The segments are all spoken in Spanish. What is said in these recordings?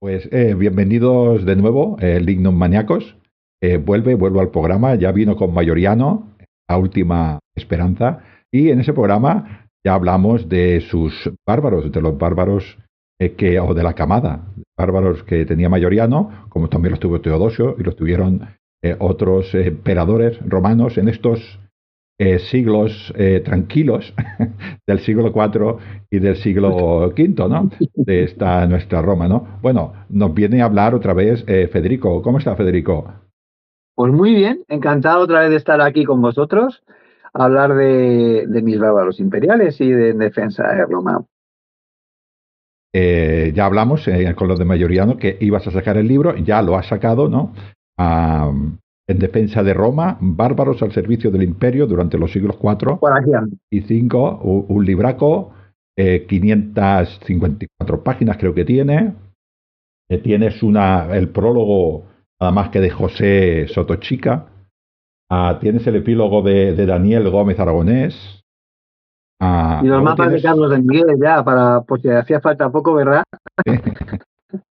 Pues bienvenidos de nuevo, Lignum Maníacos. Vuelvo al programa, ya vino con Mayoriano, a última esperanza, y en ese programa ya hablamos de sus bárbaros, de los bárbaros o de la camada, bárbaros que tenía Mayoriano, como también los tuvo Teodosio, y los tuvieron otros emperadores romanos en estos siglos tranquilos del siglo IV y del siglo V, ¿no? De esta nuestra Roma, ¿no? Bueno, nos viene a hablar otra vez Federico. ¿Cómo está Federico? Pues muy bien, encantado otra vez de estar aquí con vosotros, a hablar de mis bárbaros imperiales y de defensa de Roma. Ya hablamos con los de Mayoriano que ibas a sacar el libro, ya lo has sacado, ¿no? Ah, en defensa de Roma, bárbaros al servicio del imperio durante los siglos IV Por aquí ando. y V, un libraco, 554 páginas creo que tiene. Tienes el prólogo, nada más que de José Sotochica. Tienes el epílogo de Daniel Gómez Aragonés. Y los Luego mapas de tienes. Carlos de Miguel ya, por si hacía falta poco, ¿verdad?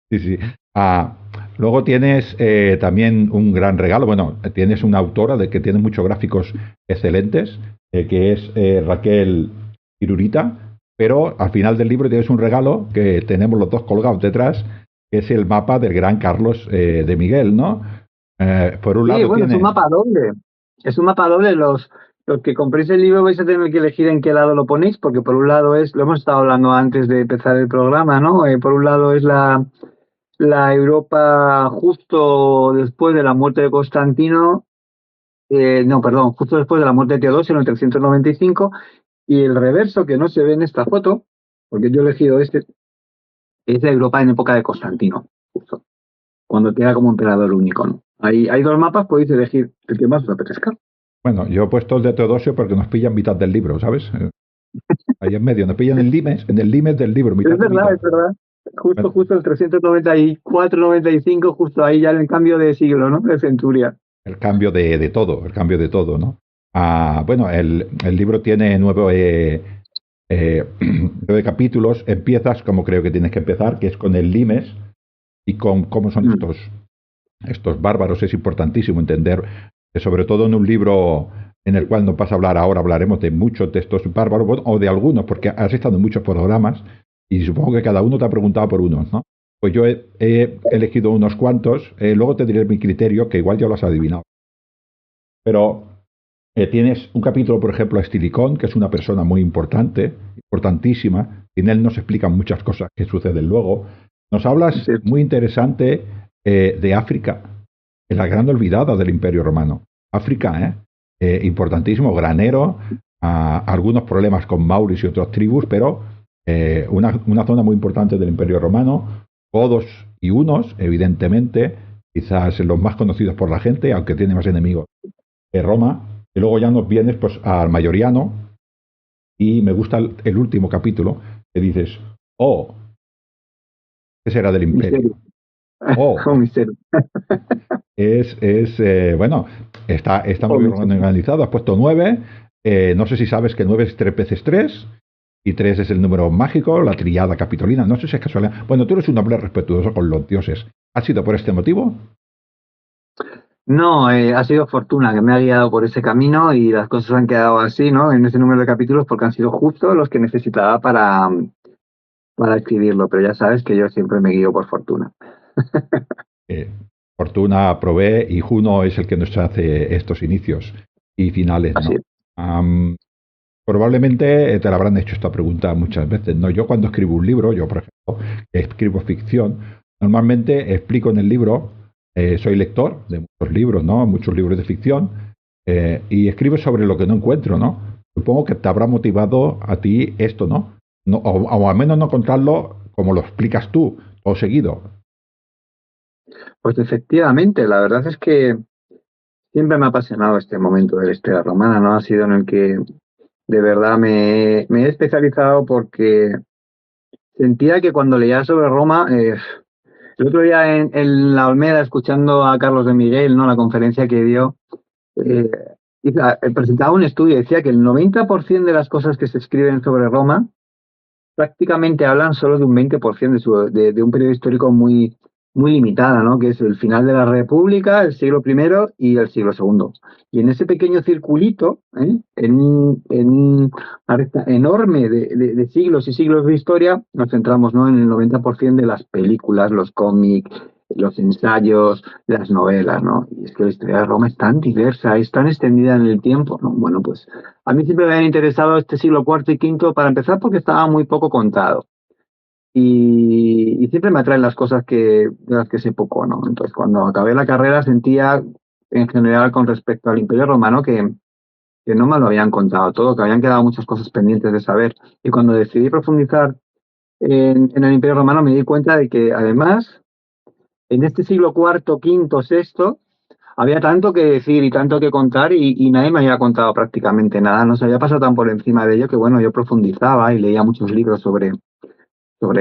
Sí, sí. Ah, Luego tienes también un gran regalo. Bueno, tienes una autora de que tiene muchos gráficos excelentes, que es Raquel Irurita. Pero al final del libro tienes un regalo que tenemos los dos colgados detrás, que es el mapa del gran Carlos de Miguel, ¿no? Por un Sí, lado bueno, es un tiene. mapa doble. Es un mapa doble. Los que compréis el libro vais a tener que elegir en qué lado lo ponéis, porque por un lado lo hemos estado hablando antes de empezar el programa, ¿no? Por un lado es la Europa justo después de la muerte de Constantino. No, perdón, justo después de la muerte de Teodosio en el 395, y el reverso que no se ve en esta foto, porque yo he elegido este, es de Europa en época de Constantino, justo, cuando queda como emperador único, ¿no? Hay dos mapas, podéis elegir el que más os apetezca. Bueno, yo he puesto el de Teodosio porque nos pillan mitad del libro, ¿sabes? Ahí en medio, nos pillan en el limes del libro, mitad Es y verdad, mitad. es verdad. Bueno, Justo el 394-95, justo ahí ya en el cambio de siglo, ¿no? De centuria. el cambio de todo, el cambio de todo, ¿no? Bueno, el libro tiene nueve capítulos. Empiezas como creo que tienes que empezar, que es con el limes y con cómo son Mm. estos bárbaros. Es importantísimo entender que sobre todo en un libro en el cual no vas a hablar ahora, hablaremos de muchos de estos bárbaros, bueno, o de algunos, porque has estado en muchos programas y supongo que cada uno te ha preguntado por unos, ¿no? Pues yo he elegido unos cuantos, luego te diré mi criterio, que igual ya lo has adivinado. Pero tienes un capítulo, por ejemplo, a Estilicón, que es una persona muy importante, importantísima, y en él nos explican muchas cosas que suceden luego. Nos hablas Sí. muy interesante de África, la gran olvidada del Imperio Romano. África, importantísimo, granero, algunos problemas con Mauris y otras tribus, pero una zona muy importante del Imperio Romano. Godos y hunos, evidentemente, quizás los más conocidos por la gente, aunque tiene más enemigos de Roma. Y luego ya nos vienes pues al Mayoriano, y me gusta el último capítulo, que dices, oh, ¿qué será del Misterio. Imperio? Oh, Un misterio. bueno, está muy Un bien misterio. organizado. Has puesto 9. No sé si sabes que 9 es 3 veces 3 y 3 es el número mágico, la triada capitolina. No sé si es casualidad. Bueno, tú eres un hombre respetuoso con los dioses. ¿Ha sido por este motivo? No, ha sido fortuna que me ha guiado por ese camino y las cosas han quedado así, ¿no? En ese número de capítulos porque han sido justo los que necesitaba para escribirlo, pero ya sabes que yo siempre me guío por fortuna. Eh, Fortuna provee y Juno es el que nos hace estos inicios y finales, Así ¿no? es. Am, Probablemente te la habrán hecho esta pregunta muchas veces, ¿no? Yo cuando escribo un libro, yo por ejemplo, escribo ficción, normalmente explico en el libro, soy lector de muchos libros, ¿no? Muchos libros de ficción, y escribo sobre lo que no encuentro, ¿no? Supongo que te habrá motivado a ti esto, ¿no? No, o al menos no contarlo como lo explicas tú, o seguido. Pues efectivamente, la verdad es que siempre me ha apasionado este momento de la historia romana, ¿no? Ha sido en el que de verdad me he especializado porque sentía que cuando leía sobre Roma, el otro día en la Olmeda, escuchando a Carlos de Miguel, ¿no? La conferencia que dio, eh, presentaba un estudio y decía que el 90% de las cosas que se escriben sobre Roma prácticamente hablan solo de un 20% de un periodo histórico muy, muy limitada, ¿no? Que es el final de la República, el siglo primero y el siglo segundo. Y en ese pequeño circulito, una recta enorme de siglos y siglos de historia, nos centramos, ¿no?, en el 90% de las películas, los cómics, los ensayos, las novelas, ¿no? Y es que la historia de Roma es tan diversa, es tan extendida en el tiempo, ¿no? Bueno, pues a mí siempre me habían interesado este siglo cuarto y quinto, para empezar, porque estaba muy poco contado. Y siempre me atraen las cosas de las que sé poco, ¿no? Entonces, cuando acabé la carrera, sentía, en general, con respecto al Imperio Romano, que no me lo habían contado todo, que habían quedado muchas cosas pendientes de saber. Y cuando decidí profundizar en el Imperio Romano, me di cuenta de que, además, en este siglo cuarto, quinto, sexto, había tanto que decir y tanto que contar, y nadie me había contado prácticamente nada. No se había pasado tan por encima de ello que, bueno, yo profundizaba y leía muchos libros sobre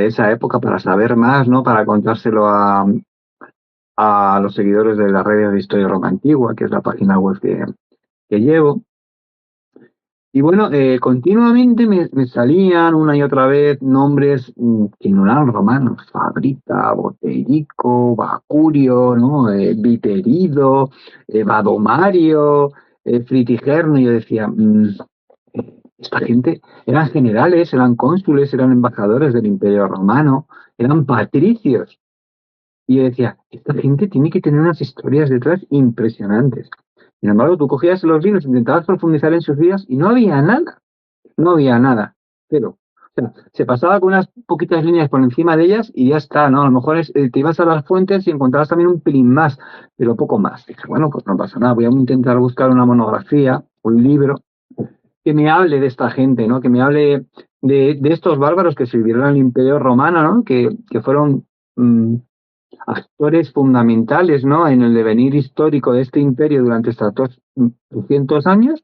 esa época para saber más, ¿no? Para contárselo a los seguidores de las redes de Historia Roma Antigua, que es la página web que llevo. Y bueno, continuamente me salían una y otra vez nombres que no eran romanos: Fabrita, Boterico, Bacurio, ¿no? Viterido, Badomario, Fritigerno. Y yo decía, esta gente eran generales, eran cónsules, eran embajadores del Imperio Romano, eran patricios. Y yo decía, esta gente tiene que tener unas historias detrás impresionantes. Sin embargo, tú cogías los libros, intentabas profundizar en sus vidas y no había nada, no había nada, pero, o sea, se pasaba con unas poquitas líneas por encima de ellas y ya está, ¿no? A lo mejor te ibas a las fuentes y encontrabas también un pelín más, pero poco más. Dije, bueno, pues no pasa nada, voy a intentar buscar una monografía, un libro que me hable de esta gente, ¿no? Que me hable de estos bárbaros que sirvieron al Imperio Romano, ¿no? Que fueron actores fundamentales, ¿no?, en el devenir histórico de este imperio durante estos 200 años,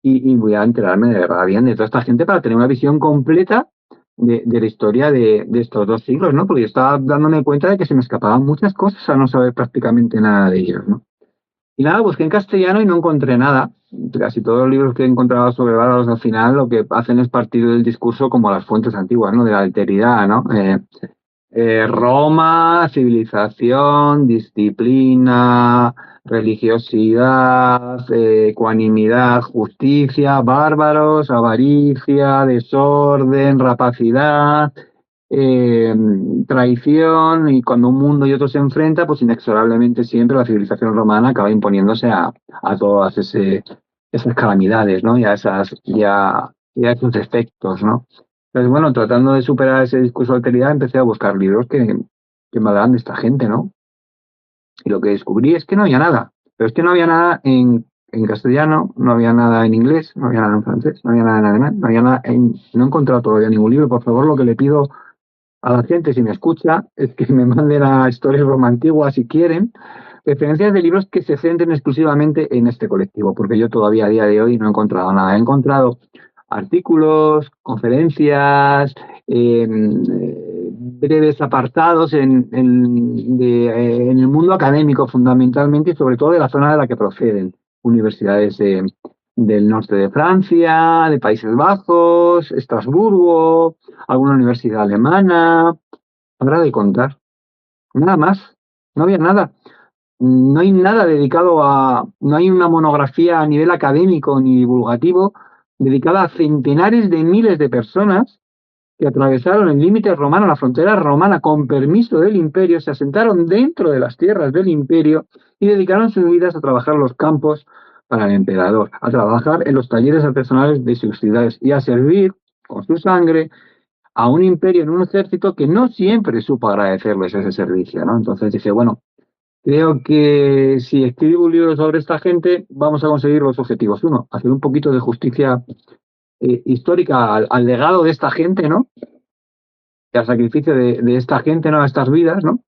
y voy a enterarme de verdad bien de toda esta gente para tener una visión completa de la historia de estos 2 siglos, ¿no? Porque yo estaba dándome cuenta de que se me escapaban muchas cosas a no saber prácticamente nada de ellos, ¿no? Y nada, busqué en castellano y no encontré nada. Casi todos los libros que he encontrado sobre bárbaros al final lo que hacen es partir del discurso como las fuentes antiguas, ¿no? De la alteridad, ¿no? Roma, civilización, disciplina, religiosidad, ecuanimidad, justicia; bárbaros, avaricia, desorden, rapacidad, eh, traición. Y cuando un mundo y otro se enfrentan, pues inexorablemente siempre la civilización romana acaba imponiéndose a todas esas calamidades, ¿no? Y a esos defectos, ¿no? Entonces, bueno, tratando de superar ese discurso de alteridad, empecé a buscar libros que me hablaban de esta gente, ¿no? Y lo que descubrí es que no había nada. Pero es que no había nada en castellano, no había nada en inglés, no había nada en francés, no había nada en alemán, no había nada no he encontrado todavía ningún libro. Por favor, lo que le pido a la gente, si me escucha, es que me manden a Historias Roma Antigua, si quieren, referencias de libros que se centren exclusivamente en este colectivo, porque yo todavía a día de hoy no he encontrado nada. He encontrado artículos, conferencias, breves apartados en el mundo académico, fundamentalmente, y sobre todo de la zona de la que proceden: universidades del norte de Francia, de Países Bajos, Estrasburgo, alguna universidad alemana. Habrá de contar. Nada más. No había nada. No hay nada dedicado no hay una monografía a nivel académico ni divulgativo dedicada a centenares de miles de personas que atravesaron el límite romano, la frontera romana, con permiso del imperio, se asentaron dentro de las tierras del imperio y dedicaron sus vidas a trabajar los campos para el emperador, a trabajar en los talleres artesanales de sus ciudades y a servir con su sangre a un imperio en un ejército que no siempre supo agradecerles ese servicio, ¿no? Entonces dije, bueno, creo que si escribo un libro sobre esta gente, vamos a conseguir los objetivos. Uno, hacer un poquito de justicia histórica al legado de esta gente, ¿no? Y al sacrificio de esta gente, ¿no? A estas vidas, ¿no?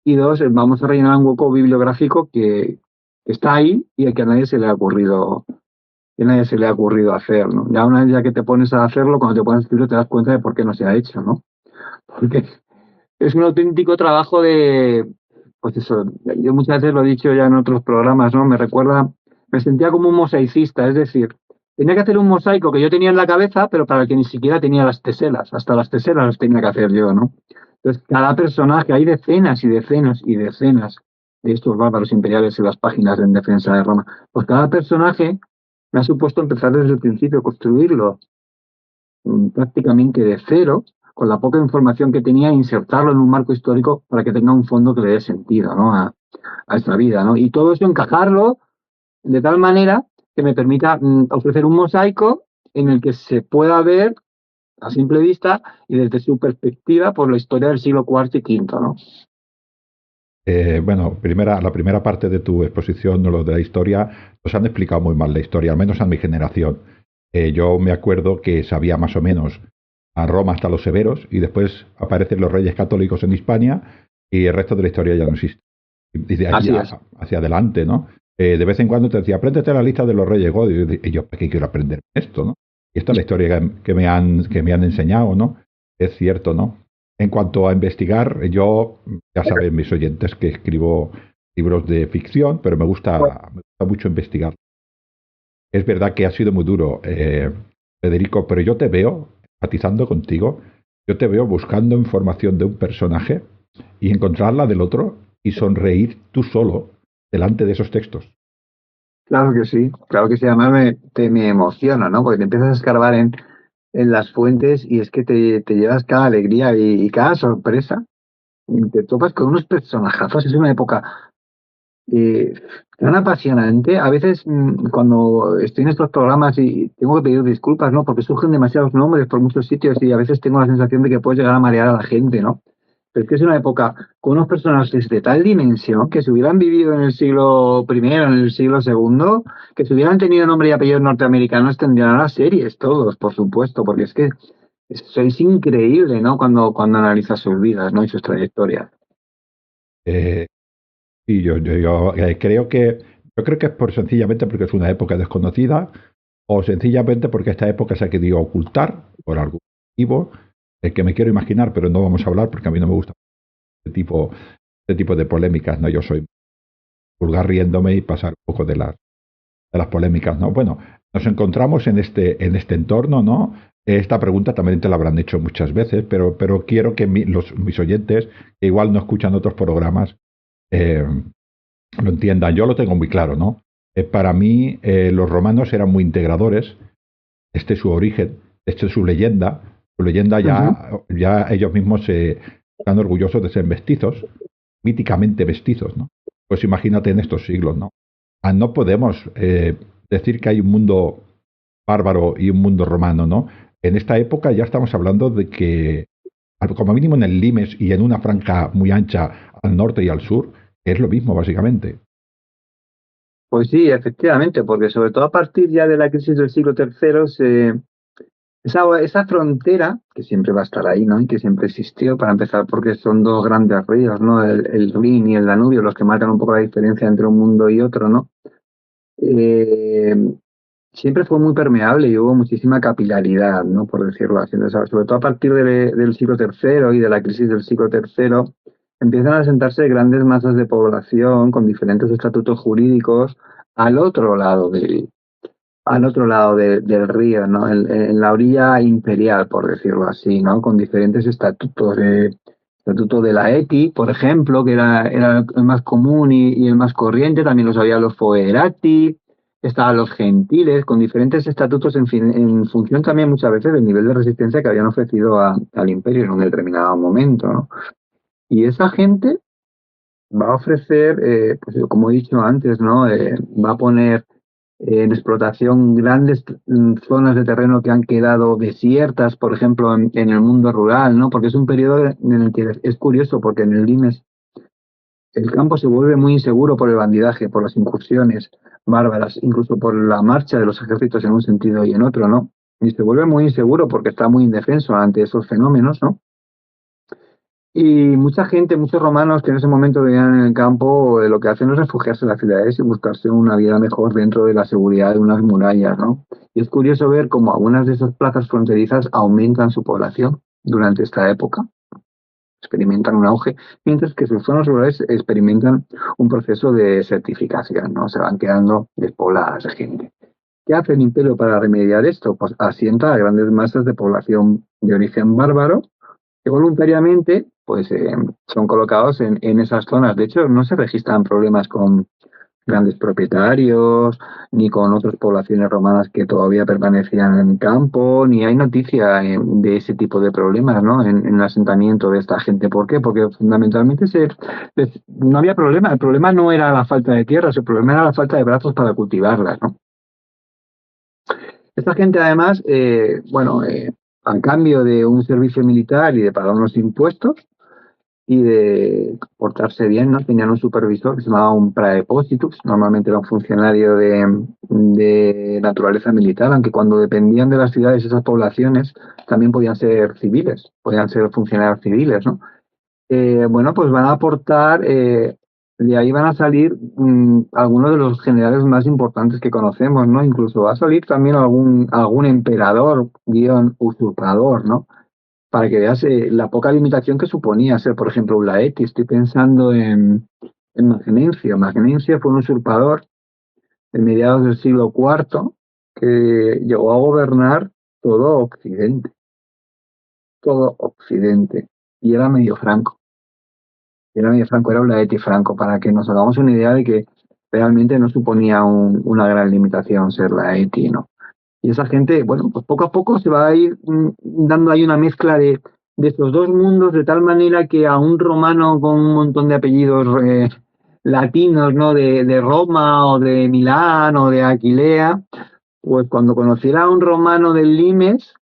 Y dos, vamos a rellenar un hueco bibliográfico que está ahí y que a nadie se le ha ocurrido, hacer, ¿no? Ya una vez ya que te pones a hacerlo, cuando te pones a escribirlo, te das cuenta de por qué no se ha hecho, ¿no? Porque es un auténtico trabajo pues eso, yo muchas veces lo he dicho ya en otros programas, ¿no? Me sentía como un mosaicista, es decir, tenía que hacer un mosaico que yo tenía en la cabeza, pero para el que ni siquiera tenía las teselas. Hasta las teselas las tenía que hacer yo, ¿no? Entonces, cada personaje, hay decenas y decenas y decenas de estos bárbaros imperiales en las páginas en defensa de Roma. Pues cada personaje me ha supuesto empezar desde el principio, construirlo prácticamente de cero, con la poca información que tenía, insertarlo en un marco histórico para que tenga un fondo que le dé sentido, ¿no? A esta vida, ¿no? Y todo eso encajarlo de tal manera que me permita ofrecer un mosaico en el que se pueda ver a simple vista y desde su perspectiva por la historia del siglo IV y V, ¿no? Bueno, la primera parte de tu exposición, lo de la historia, nos han explicado muy mal la historia, al menos a mi generación. Yo me acuerdo que sabía más o menos a Roma hasta los severos y después aparecen los reyes católicos en Hispania y el resto de la historia ya no existe. Y de ahí hacia adelante, ¿no? De vez en cuando te decía, apréndete la lista de los reyes godos. Y yo, ¿para qué quiero aprender esto, no? Y esta es la historia que me han enseñado, ¿no? Es cierto, ¿no? En cuanto a investigar, yo, ya saben mis oyentes que escribo libros de ficción, pero me gusta mucho investigar. Es verdad que ha sido muy duro, Federico, pero yo te veo, empatizando contigo, yo te veo buscando información de un personaje y encontrarla del otro y sonreír tú solo delante de esos textos. Claro que sí, además me emociona, ¿no? Porque te empiezas a escarbar en las fuentes y es que te llevas cada alegría y cada sorpresa. Y te topas con unos personajazos, es una época eh, tan apasionante. A veces cuando estoy en estos programas y tengo que pedir disculpas, ¿no? Porque surgen demasiados nombres por muchos sitios y a veces tengo la sensación de que puedes llegar a marear a la gente, ¿no? Pero es que es una época con unos personajes de tal dimensión que si hubieran vivido en el siglo primero, en el siglo segundo, que si hubieran tenido nombre y apellidos norteamericanos, tendrían las series todos, por supuesto, porque es que es increíble, ¿no? Cuando analizas sus vidas, ¿no? Y sus trayectorias. Eh, y yo creo que es por sencillamente porque es una época desconocida o sencillamente porque esta época se ha querido ocultar por algún motivo que me quiero imaginar, pero no vamos a hablar porque a mí no me gusta este tipo de polémicas, ¿no? Yo soy vulgar riéndome y pasar un poco de las polémicas, ¿no? Bueno, nos encontramos en este entorno, ¿no? Esta pregunta también te la habrán hecho muchas veces, pero quiero que mis oyentes, que igual no escuchan otros programas, eh, lo entiendan. Yo lo tengo muy claro, ¿no? Para mí, los romanos eran muy integradores. Este es su origen, este es su leyenda. Su leyenda ya ellos mismos están orgullosos de ser mestizos, míticamente mestizos, ¿no? Pues imagínate en estos siglos, ¿no? No podemos decir que hay un mundo bárbaro y un mundo romano, ¿no? En esta época ya estamos hablando de que, como mínimo en el Limes y en una franja muy ancha al norte y al sur, es lo mismo, básicamente. Pues sí, efectivamente, porque sobre todo a partir ya de la crisis del siglo III, esa frontera, que siempre va a estar ahí, ¿no? Y que siempre existió, para empezar, porque son dos grandes ríos, ¿no? El Rin y el Danubio, los que marcan un poco la diferencia entre un mundo y otro, ¿no? Eh, siempre fue muy permeable y hubo muchísima capilaridad, ¿no? Por decirlo así. Entonces, sobre todo a partir del siglo III y de la crisis del siglo III, empiezan a sentarse grandes masas de población con diferentes estatutos jurídicos al otro lado del río, ¿no? En la orilla imperial, por decirlo así, ¿no? Con diferentes estatutos. Estatuto de la Eti, por ejemplo, que era el más común y el más corriente. También los había los Foerati, estaban los gentiles, con diferentes estatutos en función también muchas veces del nivel de resistencia que habían ofrecido al imperio en un determinado momento, ¿no? Y esa gente va a ofrecer, pues como he dicho antes, ¿no? Va a poner en explotación grandes zonas de terreno que han quedado desiertas, por ejemplo, en el mundo rural, ¿no? Porque es un periodo en el que es curioso, porque en el Limes el campo se vuelve muy inseguro por el bandidaje, por las incursiones bárbaras, incluso por la marcha de los ejércitos en un sentido y en otro, ¿no? Y se vuelve muy inseguro porque está muy indefenso ante esos fenómenos, ¿no? Y mucha gente, muchos romanos que en ese momento vivían en el campo, lo que hacen es refugiarse en las ciudades y buscarse una vida mejor dentro de la seguridad de unas murallas, ¿no? Y es curioso ver cómo algunas de esas plazas fronterizas aumentan su población durante esta época, experimentan un auge, mientras que sus zonas rurales experimentan un proceso de certificación, ¿no? Se van quedando despobladas de gente. ¿Qué hace el imperio para remediar esto? Pues asienta a grandes masas de población de origen bárbaro que voluntariamente pues, son colocados en esas zonas. De hecho, no se registran problemas con grandes propietarios, ni con otras poblaciones romanas que todavía permanecían en el campo, ni hay noticia de ese tipo de problemas, ¿no? En el asentamiento de esta gente. ¿Por qué? Porque fundamentalmente no había problema. El problema no era la falta de tierras, el problema era la falta de brazos para cultivarlas, ¿no? Esta gente, además, a cambio de un servicio militar y de pagar unos impuestos, y de portarse bien, ¿no? Tenían un supervisor que se llamaba un praepositus, normalmente era un funcionario de naturaleza militar, aunque cuando dependían de las ciudades esas poblaciones también podían ser civiles, podían ser funcionarios civiles, ¿no? Pues van a aportar, de ahí van a salir algunos de los generales más importantes que conocemos, ¿no? Incluso va a salir también algún emperador, guión usurpador, ¿no? Para que veas la poca limitación que suponía ser, por ejemplo, un laeti. Estoy pensando en Magnencio. Magnencio fue un usurpador de mediados del siglo IV que llegó a gobernar todo Occidente. Todo Occidente. Y era medio franco. Era un laeti franco, para que nos hagamos una idea de que realmente no suponía una gran limitación ser laeti, ¿no? Y esa gente, bueno, pues poco a poco se va a ir dando ahí una mezcla de estos dos mundos, de tal manera que a un romano con un montón de apellidos latinos, ¿no? De Roma o de Milán o de Aquilea, pues cuando conociera a un romano del Limes,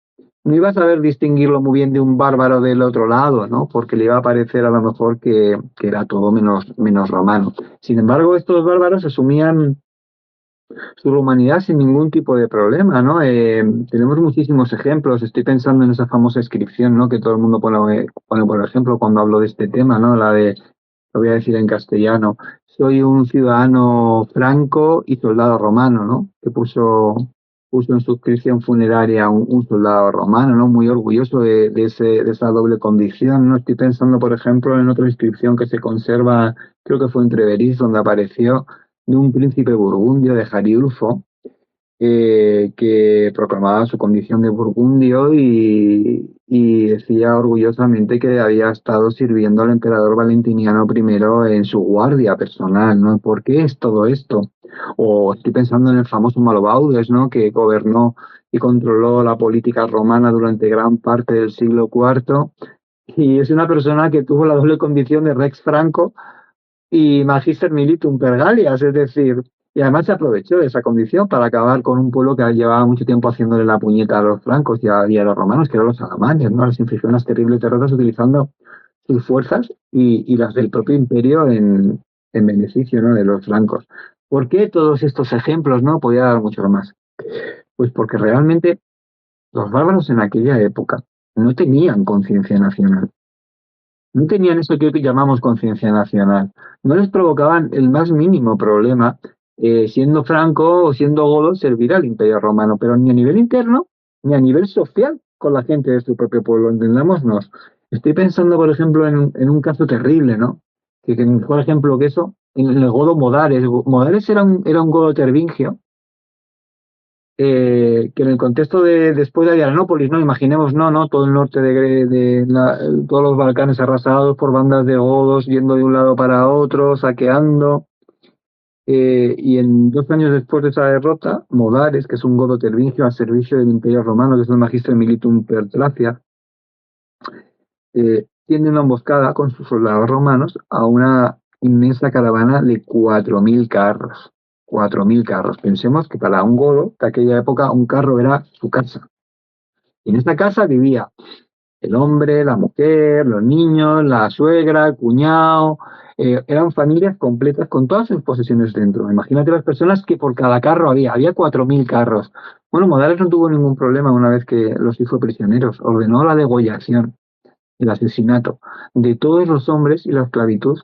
no iba a saber distinguirlo muy bien de un bárbaro del otro lado, ¿no? Porque le iba a parecer a lo mejor que era todo menos romano. Sin embargo, estos bárbaros asumían su humanidad sin ningún tipo de problema, ¿no? Tenemos muchísimos ejemplos. Estoy pensando en esa famosa inscripción, ¿no? Que todo el mundo pone por ejemplo cuando hablo de este tema, ¿no? La de, lo voy a decir en castellano, soy un ciudadano franco y soldado romano, ¿no? Que puso en su inscripción funeraria un soldado romano, ¿no? Muy orgulloso de esa doble condición, ¿no? Estoy pensando, por ejemplo, en otra inscripción que se conserva, creo que fue en Treveris, donde apareció, de un príncipe burgundio de Jariulfo, que proclamaba su condición de burgundio y decía orgullosamente que había estado sirviendo al emperador Valentiniano I en su guardia personal, ¿no? ¿Por qué es todo esto? O estoy pensando en el famoso Malobaudus, ¿no? Que gobernó y controló la política romana durante gran parte del siglo IV, y es una persona que tuvo la doble condición de Rex Franco y Magister Militum per Gallias, es decir, y además se aprovechó de esa condición para acabar con un pueblo que llevaba mucho tiempo haciéndole la puñeta a los francos y a los romanos, que eran los alamanes, ¿no? Les infligió unas terribles derrotas utilizando sus fuerzas y las del propio imperio en beneficio, ¿no? De los francos. ¿Por qué todos estos ejemplos, no? Podría dar muchos más. Pues porque realmente los bárbaros en aquella época no tenían conciencia nacional. No tenían eso que hoy llamamos conciencia nacional. No les provocaban el más mínimo problema, siendo franco o siendo godo, servir al Imperio Romano, pero ni a nivel interno ni a nivel social con la gente de su propio pueblo, entendámonos. Estoy pensando, por ejemplo, en un caso terrible, ¿no? Que mejor ejemplo que eso, en el godo Modares. Modares era un godo tervingio, que en el contexto de después de Adrianópolis, ¿no? Imaginemos, no, todo el norte todos los Balcanes arrasados por bandas de godos, yendo de un lado para otro, saqueando. Y en 2 años después de esa derrota, Modares, que es un godo tervingio al servicio del Imperio Romano, que es el Magister Militum per Tracia, tiende una emboscada con sus soldados romanos a una inmensa caravana de 4.000 carros. 4.000 carros. Pensemos que para un godo de aquella época un carro era su casa. Y en esta casa vivía el hombre, la mujer, los niños, la suegra, el cuñado. Eran familias completas con todas sus posesiones dentro. Imagínate las personas que por cada carro había 4.000 carros. Bueno, Modales no tuvo ningún problema una vez que los hizo prisioneros. Ordenó la degollación, el asesinato de todos los hombres y la esclavitud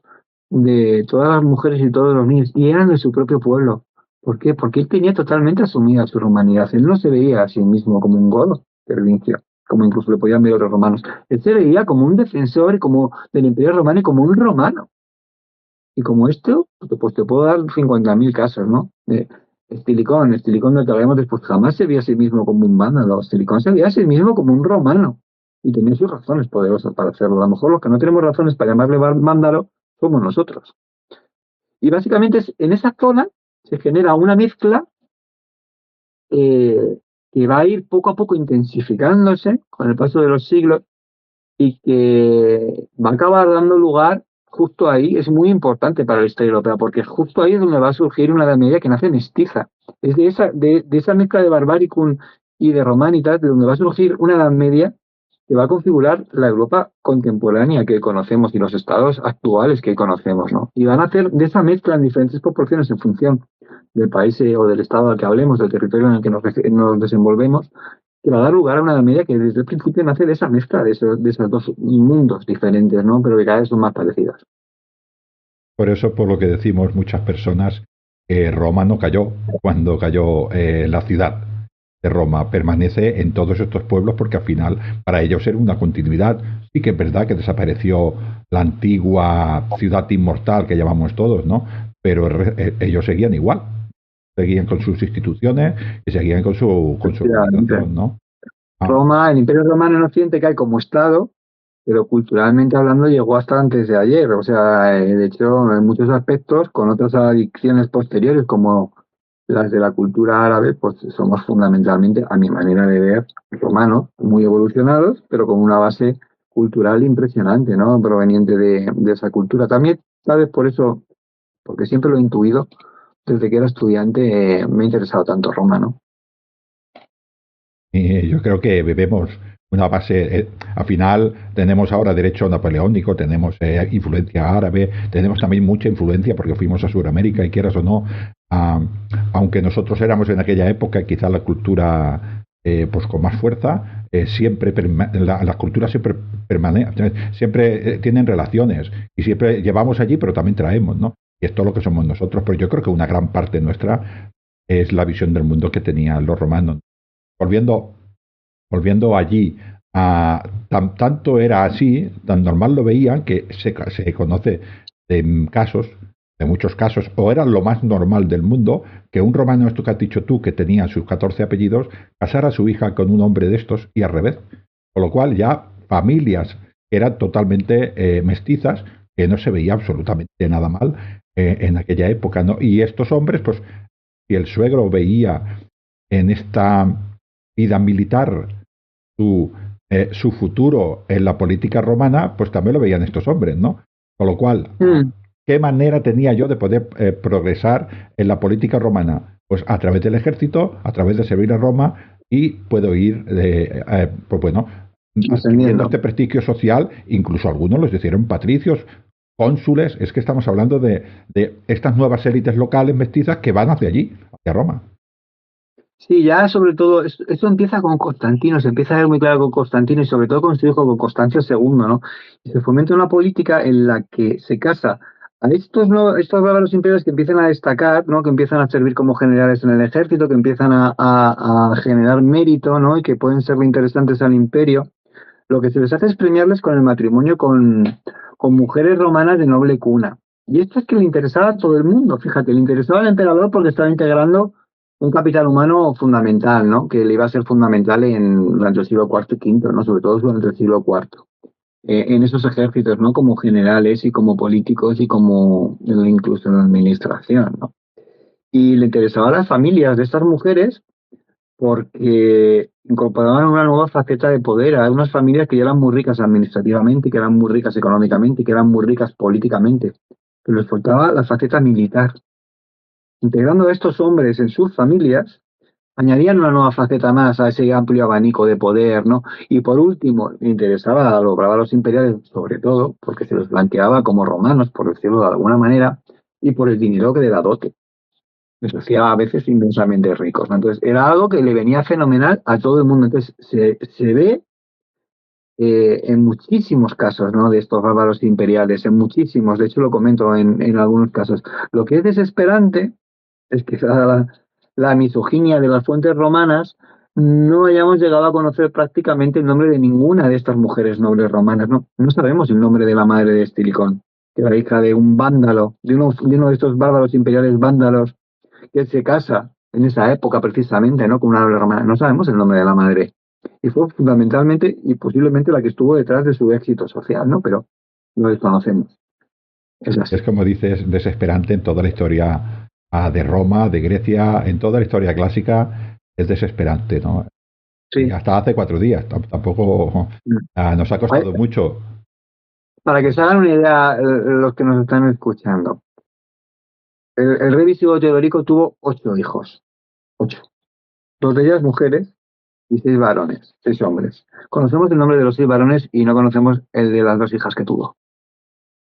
de todas las mujeres y todos los niños, y eran de su propio pueblo. ¿Por qué? Porque él tenía totalmente asumida su humanidad. Él no se veía a sí mismo como un godo tervincio, como incluso le podían ver otros romanos. Él se veía como un defensor como del Imperio Romano y como un romano. Y como esto, pues te puedo dar 50.000 casos, ¿no? Estilicón del que hablaremos después, jamás se veía a sí mismo como un vándalo. Estilicón se veía a sí mismo como un romano. Y tenía sus razones poderosas para hacerlo. A lo mejor los que no tenemos razones para llamarle vándalo somos nosotros. Y básicamente en esa zona se genera una mezcla que va a ir poco a poco intensificándose con el paso de los siglos y que va a acabar dando lugar justo ahí, es muy importante para la historia europea, porque justo ahí es donde va a surgir una Edad Media que nace mestiza. Es de esa mezcla de Barbaricum y de Romanitas, de donde va a surgir una Edad Media que va a configurar la Europa contemporánea que conocemos y los estados actuales que conocemos, ¿no? Y van a hacer de esa mezcla en diferentes proporciones en función del país o del estado al que hablemos, del territorio en el que nos desenvolvemos, que va a dar lugar a una Edad Media que desde el principio nace de esa mezcla, de esos dos mundos diferentes, ¿no? Pero que cada vez son más parecidas. Por eso, por lo que decimos muchas personas, Roma no cayó cuando cayó la ciudad de Roma, permanece en todos estos pueblos porque al final para ellos era una continuidad. Sí que es verdad que desapareció la antigua ciudad inmortal que llamamos todos, ¿no? Pero ellos seguían igual, seguían con sus instituciones y seguían con su organización, ¿no? Ah. Roma, el Imperio Romano en Occidente cae como Estado, pero culturalmente hablando llegó hasta antes de ayer. O sea, de hecho, en muchos aspectos, con otras adicciones posteriores como las de la cultura árabe, pues somos fundamentalmente, a mi manera de ver, romanos, muy evolucionados, pero con una base cultural impresionante, ¿no? Proveniente de esa cultura. También, ¿sabes? Por eso, porque siempre lo he intuido, desde que era estudiante me ha interesado tanto Roma, ¿no? Y yo creo que vivemos una base, al final tenemos ahora derecho napoleónico, tenemos influencia árabe, tenemos también mucha influencia porque fuimos a Sudamérica y quieras o no, ah, aunque nosotros éramos en aquella época quizá la cultura pues con más fuerza, siempre las culturas siempre permanecen, siempre tienen relaciones y siempre llevamos allí, pero también traemos, ¿no? Y esto es lo que somos nosotros, pero yo creo que una gran parte nuestra es la visión del mundo que tenían los romanos. Volviendo, volviendo allí, tanto era así, tan normal lo veían que se conoce de casos, de muchos casos, o era lo más normal del mundo, que un romano, esto que has dicho tú, que tenía sus 14 apellidos, casara a su hija con un hombre de estos y al revés. Con lo cual ya familias que eran totalmente mestizas, que no se veía absolutamente nada mal en aquella época, ¿no? Y estos hombres, pues, si el suegro veía en esta vida militar su, su futuro en la política romana, pues también lo veían estos hombres, ¿no? Con lo cual, ¿qué manera tenía yo de poder progresar en la política romana? Pues a través del ejército, a través de servir a Roma y puedo ir, pues bueno, adquiriendo este prestigio social, incluso algunos los hicieron patricios, cónsules, es que estamos hablando de estas nuevas élites locales mestizas que van hacia allí, hacia Roma. Sí, ya sobre todo, esto empieza con Constantino, se empieza a ver muy claro con Constantino y sobre todo con su hijo, con Constancio II, ¿no? Y se fomenta una política en la que se casa a estos bárbaros imperios que empiezan a destacar, ¿no? Que empiezan a servir como generales en el ejército, que empiezan a generar mérito, ¿no? Y que pueden serle interesantes al imperio. Lo que se les hace es premiarles con el matrimonio con mujeres romanas de noble cuna. Y esto es que le interesaba a todo el mundo, fíjate, le interesaba al emperador porque estaba integrando un capital humano fundamental, ¿no? Que le iba a ser fundamental durante el siglo IV y V, ¿no? Sobre todo durante el siglo IV. En esos ejércitos, ¿no? Como generales y como políticos y como incluso en la administración, ¿no? Y le interesaba a las familias de estas mujeres porque incorporaban una nueva faceta de poder a unas familias que ya eran muy ricas administrativamente, que eran muy ricas económicamente, que eran muy ricas políticamente, pero les faltaba la faceta militar. Integrando a estos hombres en sus familias, añadían una nueva faceta más a ese amplio abanico de poder, ¿no? Y por último, interesaba a los bárbaros imperiales, sobre todo, porque se los blanqueaba como romanos, por decirlo de alguna manera, y por el dinero que de la dote. Les hacía a veces inmensamente ricos, ¿no? Entonces, era algo que le venía fenomenal a todo el mundo. Entonces, se ve en muchísimos casos, ¿no? De estos bárbaros imperiales, en muchísimos. De hecho, lo comento en algunos casos. Lo que es desesperante es que la misoginia de las fuentes romanas no hayamos llegado a conocer prácticamente el nombre de ninguna de estas mujeres nobles romanas. No sabemos el nombre de la madre de Estilicón, que era hija de un vándalo, de uno de estos bárbaros imperiales vándalos, que se casa en esa época precisamente, ¿no? Con una noble romana. No sabemos el nombre de la madre. Y fue fundamentalmente y posiblemente la que estuvo detrás de su éxito social, ¿no? Pero lo desconocemos. Es Es así. como dices, desesperante en toda la historia de Roma, de Grecia, en toda la historia clásica, es desesperante, ¿no? Y Sí. hasta hace 4 días, tampoco nos ha Oye, costado mucho. para que se hagan una idea los que nos están escuchando, el rey visigodo Teodorico tuvo 8 hijos. 8. 2 de ellas mujeres y 6 varones, 6 hombres. Conocemos el nombre de los 6 varones y no conocemos el de las 2 hijas que tuvo.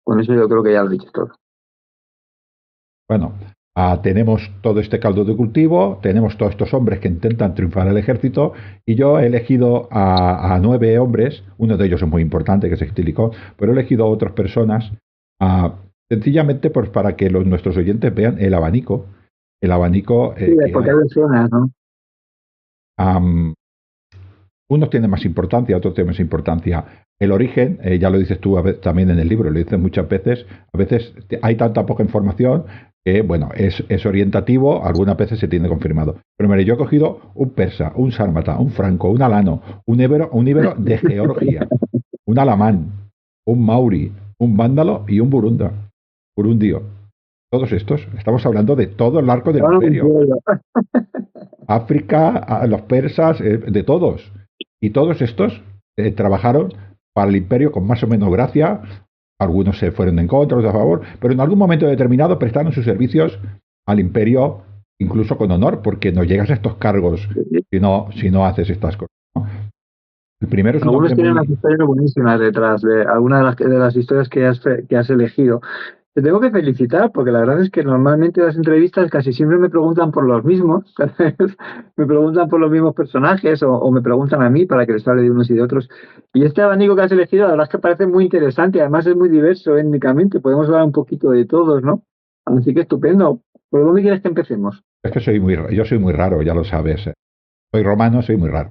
Con eso yo creo que ya lo he dicho todo. Bueno, tenemos todo este caldo de cultivo, tenemos todos estos hombres que intentan triunfar al ejército, y yo he elegido a 9 hombres, uno de ellos es muy importante, que es Estilicón, pero he elegido a otras personas, ah, sencillamente pues, para que nuestros oyentes vean el abanico Sí, que porque hay. hay versiones, ¿no? Am, Unos tienen más importancia, otros tienen más importancia. El origen, ya lo dices tú también en el libro, lo dices muchas veces, a veces hay tanta poca información que, bueno, es orientativo, algunas veces se tiene confirmado. Pero mire, yo he cogido un persa, un sármata, un franco, un alano, un íbero de Georgia, un alamán, un mauri, un vándalo y un burundio. Todos estos, estamos hablando de todo el arco del Ahora me imperio. entiendo. África, a los persas, de todos. Y todos estos trabajaron para el imperio con más o menos gracia. Algunos se fueron en contra, otros a favor, pero en algún momento determinado prestaron sus servicios al imperio, incluso con honor, porque no llegas a estos cargos si no haces estas cosas, ¿no? El primero es un Algunos hombre tienen unas muy... historias buenísimas detrás de alguna de las historias que has elegido. Te tengo que felicitar porque la verdad es que normalmente las entrevistas casi siempre me preguntan por los mismos, me preguntan por los mismos personajes o me preguntan a mí para que les hable de unos y de otros. Y este abanico que has elegido, la verdad es que parece muy interesante, además es muy diverso étnicamente, podemos hablar un poquito de todos, ¿no? Así que estupendo. ¿Por dónde quieres que empecemos? Es que yo soy muy raro, ya lo sabes. Soy romano, soy muy raro.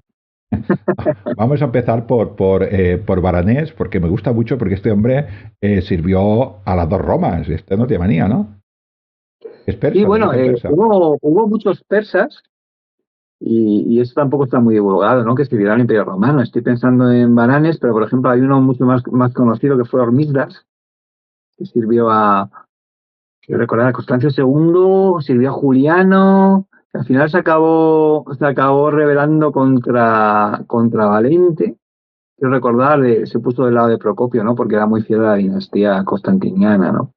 Vamos a empezar por Baranés, porque me gusta mucho, porque este hombre sirvió a las dos Romas. Este no tiene manía, ¿no? Es Sí, persa, de bueno, origen persa. hubo muchos persas. Y eso tampoco está muy divulgado, ¿no? Que escribiera el Imperio Romano. Estoy pensando en Baranes, pero por ejemplo hay uno mucho más conocido que fue Hormisdas, que sirvió quiero recordar, a Constancio II, sirvió a Juliano, que al final se acabó rebelando contra Valente. Quiero recordar, se puso del lado de Procopio, ¿no? Porque era muy fiel a la dinastía constantiniana, ¿no?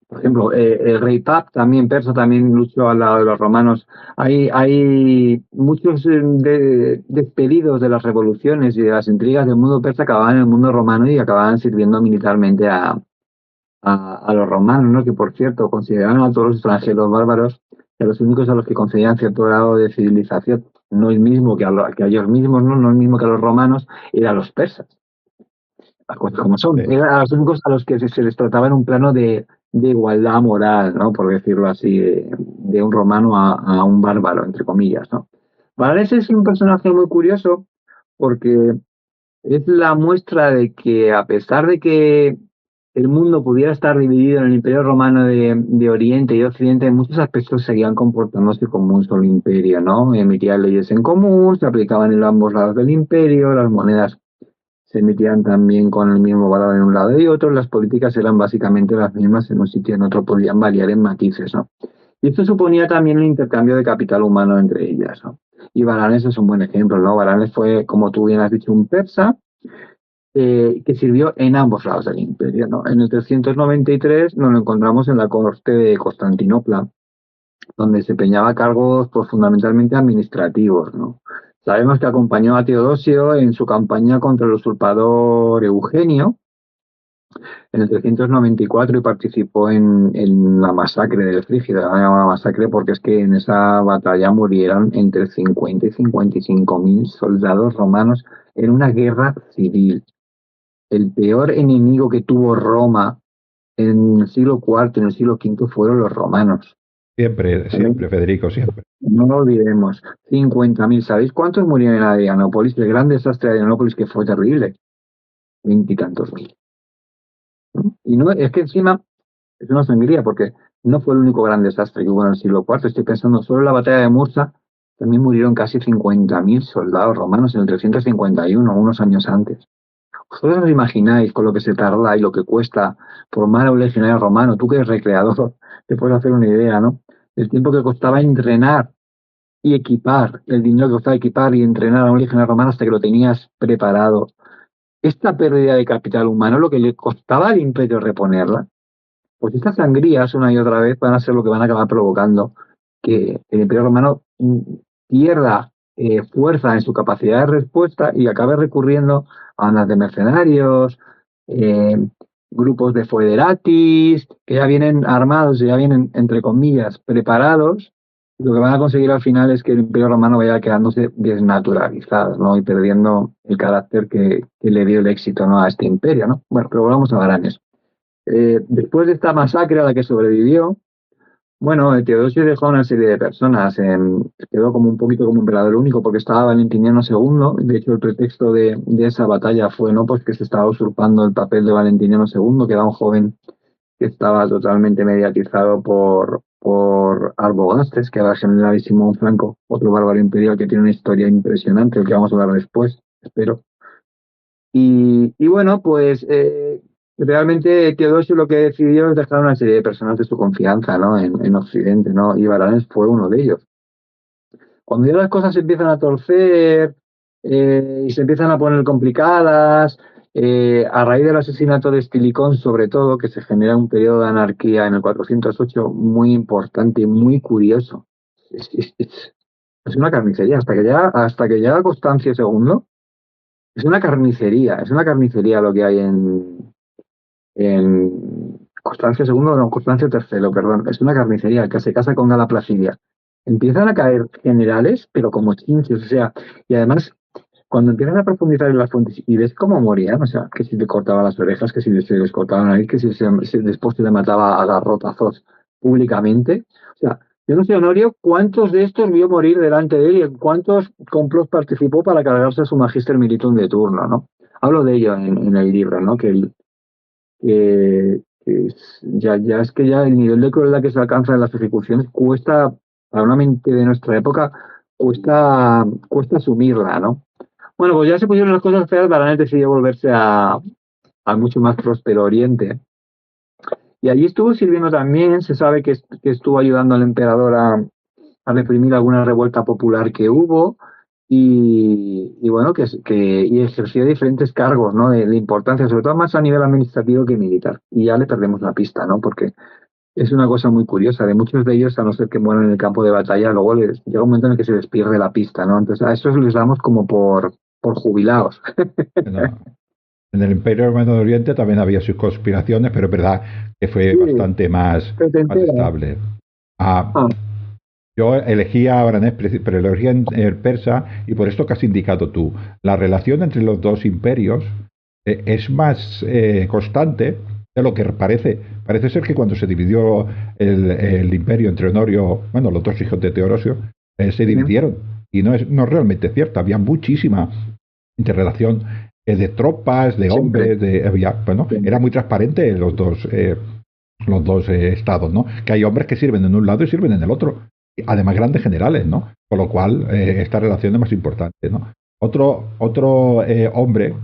Por ejemplo, el rey Pap, también persa, también luchó al lado de los romanos. Hay muchos despedidos de las revoluciones y de las intrigas del mundo persa acababan en el mundo romano y acababan sirviendo militarmente a los romanos, ¿no? Que por cierto consideraban a todos los extranjeros bárbaros, que los únicos a los que concedían cierto grado de civilización, no el mismo que a ellos mismos, ¿no? No el mismo que a los romanos, era a los persas, las cosas como son. Sí. Eran a los únicos a los que se les trataba en un plano de igualdad moral, ¿no? Por decirlo así, de un romano a un bárbaro, entre comillas, ¿no? Varese es un personaje muy curioso porque es la muestra de que a pesar de que el mundo pudiera estar dividido en el Imperio Romano de Oriente y Occidente, en muchos aspectos seguían comportándose como un solo imperio, ¿no? Emitían leyes en común, se aplicaban en ambos lados del imperio, las monedas se emitían también con el mismo valor en un lado y otro, las políticas eran básicamente las mismas en un sitio y en otro, podían variar en matices, ¿no? Y esto suponía también el intercambio de capital humano entre ellas, ¿no? Y Baranes es un buen ejemplo, ¿no? Baranes fue, como tú bien has dicho, un persa que sirvió en ambos lados del imperio, ¿no? En el 393 nos lo encontramos en la corte de Constantinopla, donde desempeñaba cargos pues, fundamentalmente administrativos, ¿no? Sabemos que acompañó a Teodosio en su campaña contra el usurpador Eugenio en el 394 y participó en la masacre del Frígida. La llamada masacre porque es que en esa batalla murieron entre 50 y 55.000 soldados romanos en una guerra civil. El peor enemigo que tuvo Roma en el siglo IV, en el siglo V, fueron los romanos. Siempre, ¿Vale? siempre, Federico, siempre. No lo olvidemos. 50.000. ¿Sabéis cuántos murieron en Adrianópolis? El gran desastre de Adrianópolis que fue terrible. Veintitantos mil. Y no, es que encima es una sangría porque no fue el único gran desastre que hubo en el siglo IV. Estoy pensando solo en la batalla de Mursa, también murieron casi 50.000 soldados romanos en el 351, unos años antes. ¿Vosotros os imagináis con lo que se tarda y lo que cuesta formar a un legionario romano? Tú que eres recreador, te puedes hacer una idea, ¿no? El tiempo que costaba entrenar y equipar, el dinero que costaba equipar y entrenar a un legionario romano hasta que lo tenías preparado. Esta pérdida de capital humano, lo que le costaba al imperio reponerla, pues estas sangrías una y otra vez van a ser lo que van a acabar provocando que el imperio romano pierda fuerza en su capacidad de respuesta y acabe recurriendo a bandas de mercenarios, eh, grupos de foederatis, que ya vienen armados, ya vienen, entre comillas, preparados. Y lo que van a conseguir al final es que el imperio romano vaya quedándose desnaturalizado, ¿no? Y perdiendo el carácter que le dio el éxito, ¿no?, a este imperio, ¿no? Bueno, pero volvamos a Baranes. Después de esta masacre a la que sobrevivió, bueno, Teodosio dejó a una serie de personas, quedó como un poquito como emperador único porque estaba Valentiniano II. De hecho, el pretexto de esa batalla fue, ¿no?, pues que se estaba usurpando el papel de Valentiniano II, que era un joven que estaba totalmente mediatizado por Arbogastes, que era el general Simón Franco, otro bárbaro imperial que tiene una historia impresionante, que vamos a hablar después, espero. Y bueno, pues realmente Teodosio lo que decidió es dejar una serie de personas de su confianza, ¿no?, en Occidente, ¿no? Y Baranes fue uno de ellos. Cuando ya las cosas se empiezan a torcer y se empiezan a poner complicadas, a raíz del asesinato de Estilicón, sobre todo, que se genera un periodo de anarquía en el 408 muy importante y muy curioso. Es una carnicería. Hasta que llega Constancio II, es una carnicería lo que hay en Constancio II, no, Constancio III, perdón, es una carnicería que se casa con Gala Placidia. Empiezan a caer generales, pero como chinches, o sea, y además, cuando empiezan a profundizar en las fuentes y ves cómo morían, o sea, que si le cortaba las orejas, que si se les cortaba la nariz, que si después se le mataba a garrotazos públicamente, o sea, yo no sé, Honorio, ¿cuántos de estos vio morir delante de él y en cuántos complots participó para cargarse a su magister militum de turno, ¿no? Hablo de ello en el libro, ¿no? Ya es que ya el nivel de crueldad que se alcanza en las ejecuciones cuesta, para una mente de nuestra época, cuesta asumirla, ¿no? Bueno, pues ya se pusieron las cosas feas, Baranes decidió volverse a mucho más próspero Oriente. Y allí estuvo sirviendo también, se sabe que estuvo ayudando al emperador a reprimir alguna revuelta popular que hubo y bueno, y ejerció diferentes cargos, ¿no?, de importancia, sobre todo más a nivel administrativo que militar. Y ya le perdemos la pista, ¿no? Porque es una cosa muy curiosa, de muchos de ellos, a no ser que mueran en el campo de batalla, luego llega un momento en el que se les pierde la pista, ¿no? Entonces a esos les damos como por jubilados. Bueno, en el Imperio Romano de Oriente también había sus conspiraciones, pero es verdad que fue Sí, bastante pero te más enteras. estable. Ah, Ah, yo elegía a Baranés, pero lo elegí en el persa y por esto que has indicado tú. La relación entre los dos imperios es más constante de lo que parece. Parece ser que cuando se dividió el imperio entre Honorio, bueno, los dos hijos de Teodosio, se sí, dividieron. Y no es realmente cierto. Había muchísima interrelación de tropas, de siempre. hombres, bueno, era Siempre. muy transparente los dos estados, ¿no? Que hay hombres que sirven en un lado y sirven en el otro. Además, grandes generales, ¿no? Con lo cual, esta relación es más importante, ¿no? Otro hombre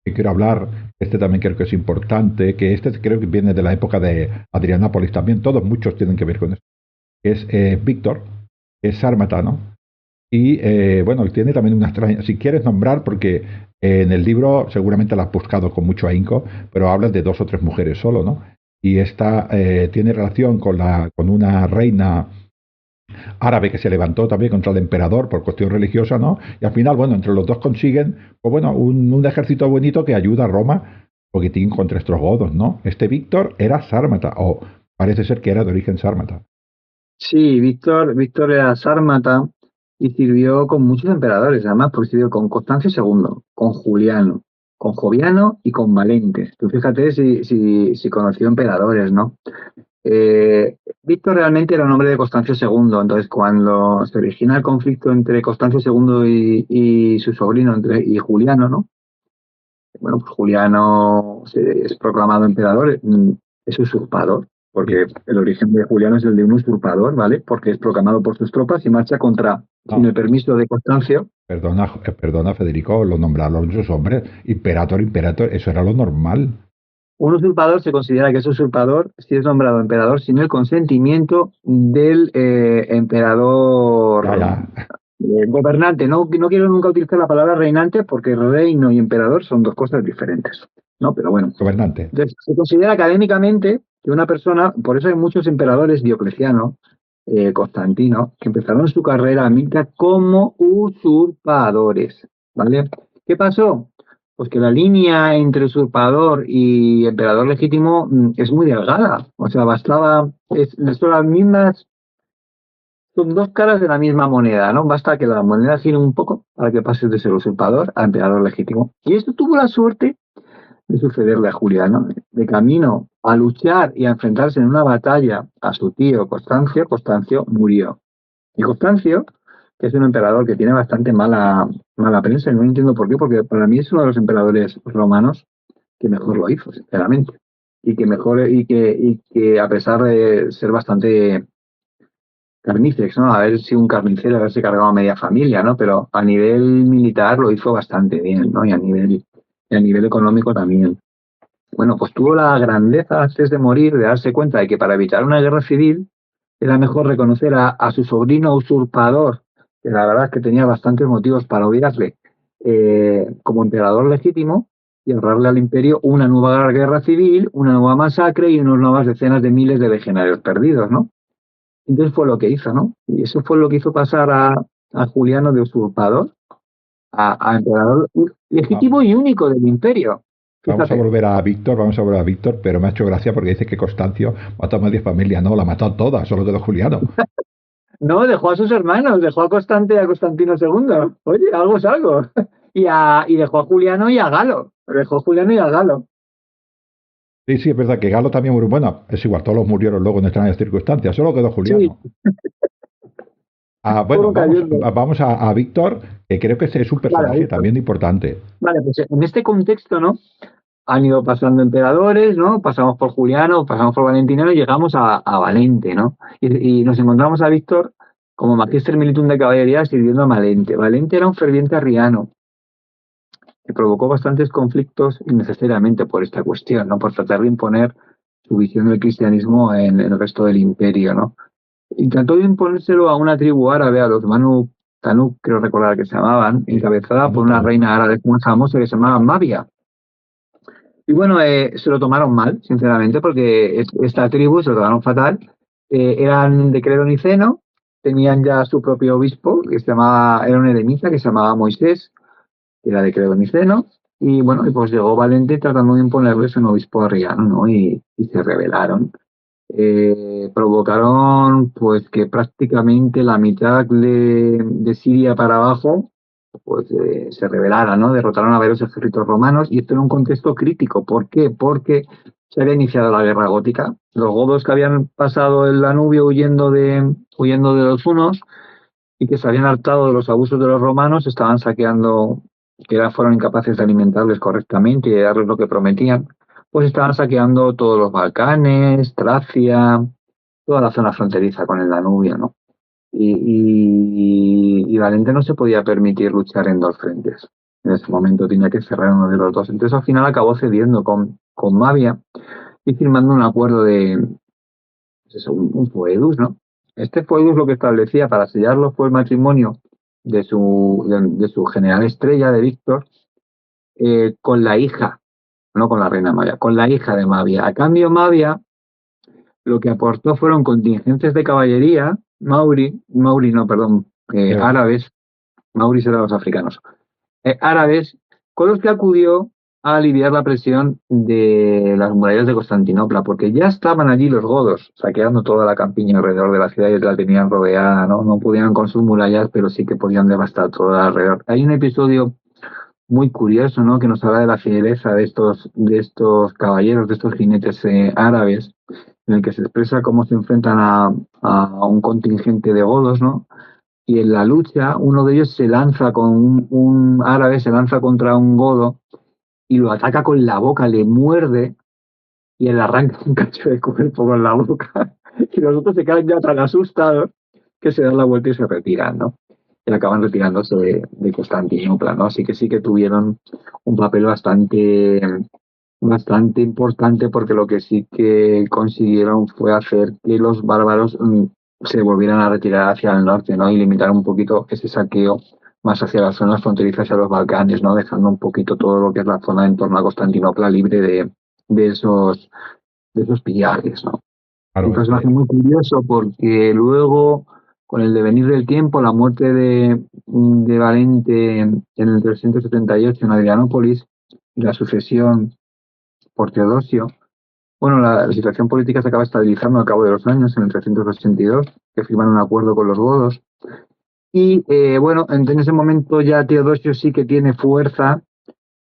que quiero hablar, este también creo que es importante, que este creo que viene de la época de Adrianápolis también, todos, muchos tienen que ver con esto, que es Víctor, que es sármata, ¿no? Y bueno, tiene también una extraña, si quieres nombrar, porque en el libro seguramente la has buscado con mucho ahínco, pero hablas de dos o tres mujeres solo, ¿no? Y esta tiene relación con una reina árabe que se levantó también contra el emperador por cuestión religiosa, ¿no? Y al final, bueno, entre los dos consiguen, pues bueno, un ejército bonito que ayuda a Roma un poquitín contra estos godos, ¿no? Este Víctor era sármata, o parece ser que era de origen sármata. Sí, Víctor era sármata y sirvió con muchos emperadores, además, porque sirvió con Constancio II, con Juliano, con Joviano y con Valentes. Tú fíjate si conoció emperadores, ¿no? Víctor realmente era un hombre de Constancio II, entonces cuando se origina el conflicto entre Constancio II y su sobrino y Juliano, ¿no? Bueno, pues Juliano es proclamado emperador, es usurpador. porque el origen de Juliano es el de un usurpador, ¿vale? Porque es proclamado por sus tropas y marcha contra, sin el permiso de Constancio. Perdona, Federico, lo nombraron sus hombres. Imperator, eso era lo normal. Un usurpador se considera que es usurpador si es nombrado emperador sin el consentimiento del emperador Ya, ya. gobernante. No quiero nunca utilizar la palabra reinante porque reino y emperador son dos cosas diferentes, ¿no? Pero bueno. Gobernante. Entonces, se considera académicamente que una persona, por eso hay muchos emperadores, Diocleciano, Constantino, que empezaron su carrera militar como usurpadores, ¿vale? ¿Qué pasó? Pues que la línea entre usurpador y emperador legítimo es muy delgada. O sea, son las mismas, son dos caras de la misma moneda, ¿no? Basta que la moneda gire un poco para que pases de ser usurpador a emperador legítimo. Y esto tuvo la suerte de sucederle a Juliano. De camino a luchar y a enfrentarse en una batalla a su tío Constancio, Constancio murió. Y Constancio, que es un emperador que tiene bastante mala prensa, y no entiendo por qué, porque para mí es uno de los emperadores romanos que mejor lo hizo, sinceramente. Y que a pesar de ser bastante carnícex, ¿no? Haber sido un carnicero, haberse cargado a media familia, ¿no? Pero a nivel militar lo hizo bastante bien, ¿no? Y a nivel económico también. Bueno, pues tuvo la grandeza antes de morir de darse cuenta de que para evitar una guerra civil era mejor reconocer a su sobrino usurpador, que la verdad es que tenía bastantes motivos para odiarle, como emperador legítimo y ahorrarle al imperio una nueva guerra civil, una nueva masacre y unas nuevas decenas de miles de legionarios perdidos, ¿no? Entonces fue lo que hizo, ¿no? Y eso fue lo que hizo pasar a Juliano de usurpador a emperador legítimo y único del imperio. Vamos a Fíjate. volver a Víctor, pero me ha hecho gracia porque dice que Constancio mató a media familia. No, la mató a todas, solo quedó Juliano. No, dejó a sus hermanos, dejó a Constante y a Constantino II. Oye, algo es algo. Y dejó a Juliano y a Galo. Dejó a Juliano y a Galo. Sí, sí, es verdad que Galo también murió. Bueno, es igual, todos murieron luego en extrañas circunstancias, solo quedó Sí, Juliano. Bueno, fueron cayendo. vamos a Víctor, que creo que ese es un Vale, personaje también importante. vale, pues en este contexto, ¿no? Han ido pasando emperadores, ¿no? Pasamos por Juliano, pasamos por Valentiniano y llegamos a Valente, ¿no? Y nos encontramos a Víctor como Magister Militum de caballería sirviendo a Valente. Valente era un ferviente arriano que provocó bastantes conflictos innecesariamente por esta cuestión, ¿no? Por tratar de imponer su visión del cristianismo en el resto del imperio, ¿no? Intentó imponérselo a una tribu árabe, a los Manu Tanuk, creo recordar que se llamaban, encabezada por una reina árabe muy famosa que se llamaba Mavia. Y bueno, se lo tomaron mal, sinceramente, porque esta tribu se lo tomaron fatal. Eran de credo niceno, tenían ya su propio obispo, era un eremita que se llamaba Moisés, que era de credo niceno, y bueno, y pues llegó Valente tratando de imponerles un obispo arriano, ¿no? Y se rebelaron. Provocaron pues que prácticamente la mitad de Siria para abajo pues se rebelara, ¿no? Derrotaron a varios ejércitos romanos y esto en un contexto crítico. ¿Por qué? Porque se había iniciado la guerra gótica. Los godos que habían pasado el Danubio huyendo de los hunos y que se habían hartado de los abusos de los romanos estaban saqueando, fueron incapaces de alimentarles correctamente y de darles lo que prometían, pues estaban saqueando todos los Balcanes, Tracia, toda la zona fronteriza con el Danubio, ¿no? Y Valente no se podía permitir luchar en dos frentes. En ese momento tenía que cerrar uno de los dos. Entonces al final acabó cediendo con Mavia y firmando un acuerdo pues eso, un foedus, ¿no? Este foedus lo que establecía para sellarlo fue el matrimonio de su general estrella, de Víctor, con la hija, no con la reina Mavia, con la hija de Mavia. A cambio, Mavia lo que aportó fueron contingentes de caballería, Mauri no, perdón, árabes, Mauris eran los africanos, árabes, con los que acudió a aliviar la presión de las murallas de Constantinopla, porque ya estaban allí los godos, saqueando toda la campiña alrededor de la ciudad y la tenían rodeada, ¿no? No podían con sus murallas, pero sí que podían devastar todo alrededor. Hay un episodio muy curioso, ¿no? Que nos habla de la fideleza de estos caballeros, de estos jinetes árabes, en el que se expresa cómo se enfrentan a un contingente de godos, ¿no? Y en la lucha, uno de ellos se lanza un árabe, se lanza contra un godo y lo ataca con la boca, le muerde y él arranca un cacho de cuerpo con la boca y los otros se quedan ya tan asustados que se dan la vuelta y se retiran, ¿no? Y acaban retirándose de Constantinopla, ¿no? Así que sí que tuvieron un papel bastante importante porque lo que sí que consiguieron fue hacer que los bárbaros se volvieran a retirar hacia el norte, ¿no? Y limitar un poquito ese saqueo más hacia las zonas fronterizas y a los Balcanes, ¿no? Dejando un poquito todo lo que es la zona en torno a Constantinopla libre de esos, de esos pillajes, ¿no? Un Claro, personaje muy curioso porque luego, con el devenir del tiempo, la muerte de Valente en el 378 en Adrianópolis y la sucesión por Teodosio, bueno, la situación política se acaba estabilizando al cabo de los años, en el 382, que firman un acuerdo con los godos. Y bueno, en ese momento ya Teodosio sí que tiene fuerza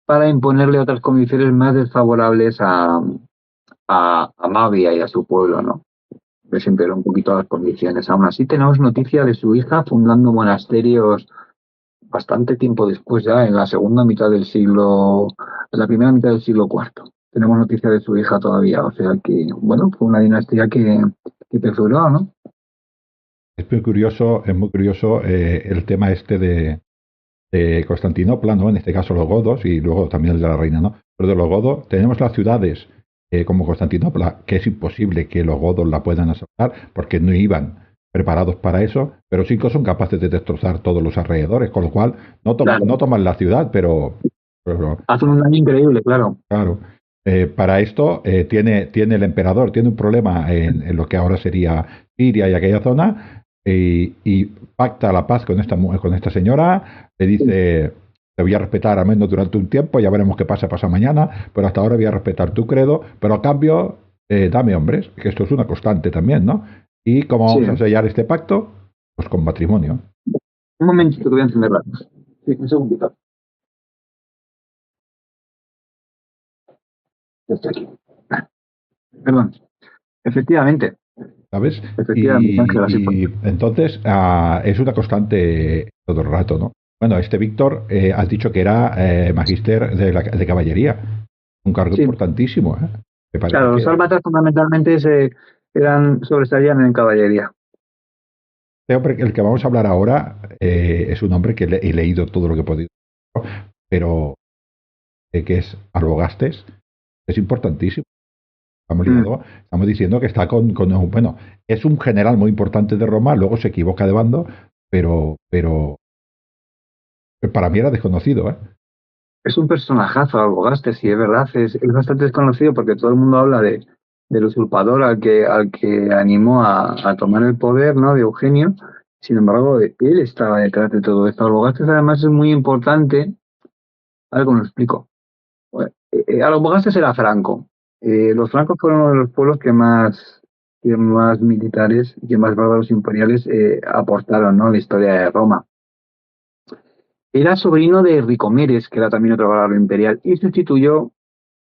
para imponerle otras condiciones más desfavorables a Mavia y a su pueblo, ¿no? Que siempre era un poquito las condiciones. Aún así tenemos noticia de su hija fundando monasterios bastante tiempo después, ya en la segunda mitad del siglo, en la primera mitad del siglo cuarto. Tenemos noticia de su hija todavía, o sea que, bueno, fue una dinastía que perduró, ¿no? es muy curioso el tema este de Constantinopla, ¿no? En este caso los godos y luego también el de la reina, ¿no? Pero de los godos tenemos las ciudades como Constantinopla, que es imposible que los godos la puedan asaltar porque no iban preparados para eso, pero sí que son capaces de destrozar todos los alrededores, con lo cual Claro. no toman la ciudad, pero Hace un daño increíble, claro. claro, para esto tiene el emperador, tiene un problema en lo que ahora sería Siria y aquella zona, y pacta la paz con con esta señora, le dice, te voy a respetar al menos durante un tiempo, ya veremos qué pasa mañana, pero hasta ahora voy a respetar tu credo, pero a cambio, dame hombres, que esto es una constante también, ¿no? ¿Y cómo Sí. vamos a sellar este pacto? Pues con matrimonio. Un momentito que voy a encender la luz. Sí, un segundito. Ya estoy aquí. Perdón. Efectivamente, ¿Sabes? efectivamente, Ángel, así fue. Y entonces es una constante todo el rato, ¿no? Bueno, este Víctor, has dicho que era magíster de caballería, un cargo Sí, importantísimo, ¿eh? Me parece claro, los que sálvatas fundamentalmente sobresalían en caballería. este hombre, el que vamos a hablar ahora, es un hombre que he leído todo lo que he podido, pero que es Arbogastes, es importantísimo. Mm. Estamos diciendo que está bueno, es un general muy importante de Roma, luego se equivoca de bando, pero para mí era desconocido, ¿eh? Es un personajazo, Albogaste, sí, es verdad. Es bastante desconocido porque todo el mundo habla del usurpador al que animó a tomar el poder, ¿no? De Eugenio. Sin embargo, él estaba detrás de todo esto. Albogastes además es muy importante. Algo lo explico. Bueno, Albogastes era franco. Los francos fueron uno de los pueblos que más militares y que más bárbaros imperiales aportaron, ¿no? A la historia de Roma. Era sobrino de Ricomeres, que era también otro bárbaro imperial, y sustituyó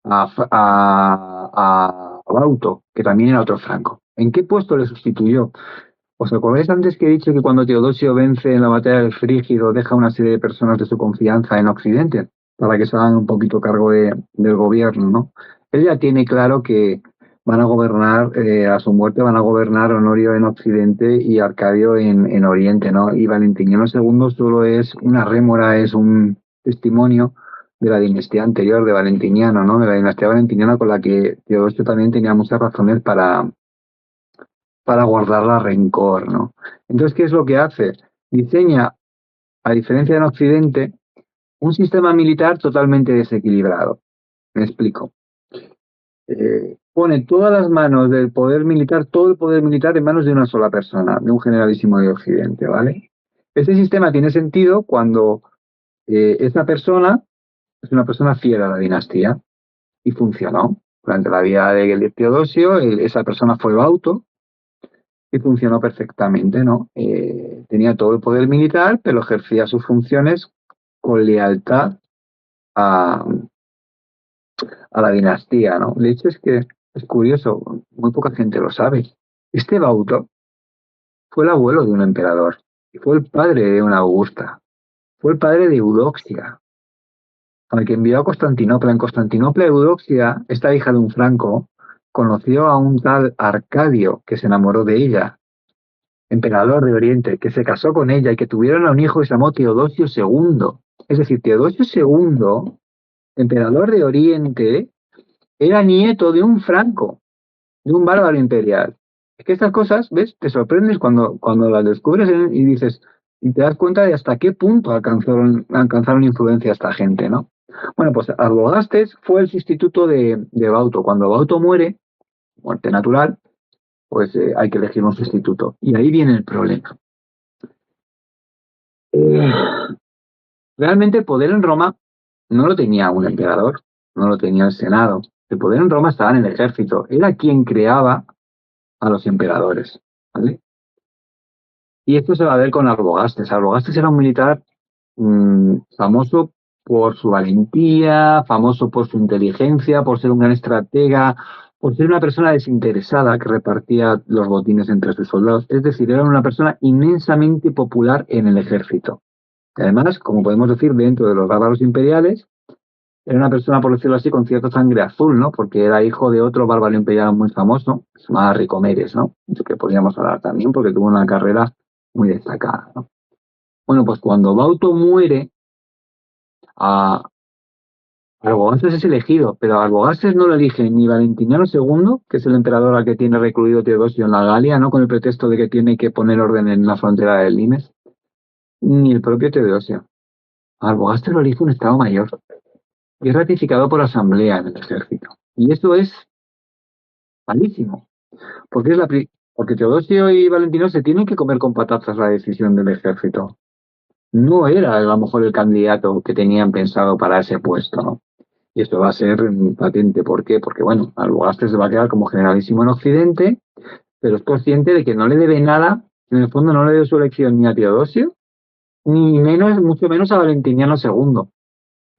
a Bauto, que también era otro franco. ¿En qué puesto le sustituyó? ¿Os acordáis antes que he dicho que cuando Teodosio vence en la batalla del Frígido deja una serie de personas de su confianza en Occidente para que se hagan un poquito cargo del gobierno, ¿no? Él ya tiene claro que van a gobernar, a su muerte van a gobernar Honorio en Occidente y Arcadio en Oriente, ¿no? Y Valentiniano II solo es una rémora, es un testimonio de la dinastía anterior de Valentiniano, ¿no? De la dinastía valentiniana con la que Teodosio también tenía muchas razones para guardarla rencor, ¿no? Entonces, ¿qué es lo que hace? Diseña, a diferencia en Occidente, un sistema militar totalmente desequilibrado. Me explico. Pone todas las manos del poder militar, todo el poder militar en manos de una sola persona, de un generalísimo de Occidente, ¿vale? Ese sistema tiene sentido cuando esta persona es una persona fiel a la dinastía y funcionó. Durante la vida de Teodosio, esa persona fue Bauto, y funcionó perfectamente, ¿no? Tenía todo el poder militar, pero ejercía sus funciones con lealtad a, a la dinastía, ¿no? De hecho, es que es curioso, muy poca gente lo sabe. Este Bauto fue el abuelo de un emperador y fue el padre de una Augusta, fue el padre de Eudoxia, al que envió a Constantinopla. En Constantinopla, Eudoxia, esta hija de un franco, conoció a un tal Arcadio que se enamoró de ella, emperador de Oriente, que se casó con ella y que tuvieron a un hijo que se llamó Teodosio II. Es decir, Teodosio II, emperador de Oriente, era nieto de un franco, de un bárbaro imperial. Es que estas cosas, ¿ves? Te sorprendes cuando las descubres y dices, y te das cuenta de hasta qué punto alcanzaron influencia esta gente, ¿no? Bueno, pues Arbogastes fue el sustituto de Bauto. Cuando Bauto muere, muerte natural, pues hay que elegir un sustituto. Y ahí viene el problema. Realmente el poder en Roma no lo tenía un emperador, no lo tenía el Senado. El poder en Roma estaba en el ejército. Era quien creaba a los emperadores, ¿vale? Y esto se va a ver con Arbogastes. Arbogastes era un militar famoso por su valentía, famoso por su inteligencia, por ser un gran estratega, por ser una persona desinteresada que repartía los botines entre sus soldados. Es decir, era una persona inmensamente popular en el ejército. Y además, como podemos decir, dentro de los bárbaros imperiales, era una persona, por decirlo así, con cierta sangre azul, ¿no? Porque era hijo de otro bárbaro imperial muy famoso, que se llamaba Ricomedes, ¿no? De que podríamos hablar también, porque tuvo una carrera muy destacada, ¿no? Bueno, pues cuando Bauto muere, Arbogastes es elegido, pero a Arbogastes no lo elige ni Valentiniano II, que es el emperador al que tiene recluido Teodosio en la Galia, ¿no? Con el pretexto de que tiene que poner orden en la frontera del Limes, ni el propio Teodosio. A Arbogastes lo elige un Estado Mayor y es ratificado por asamblea en el ejército. Y esto es malísimo, porque porque Teodosio y Valentino se tienen que comer con patatas la decisión del ejército. No era a lo mejor el candidato que tenían pensado para ese puesto, ¿no? Y esto va a ser patente. ¿Por qué? Porque, bueno, Arbogastes se va a quedar como generalísimo en Occidente, pero es consciente de que no le debe nada, en el fondo no le debe su elección ni a Teodosio, ni menos, mucho menos a Valentiniano II,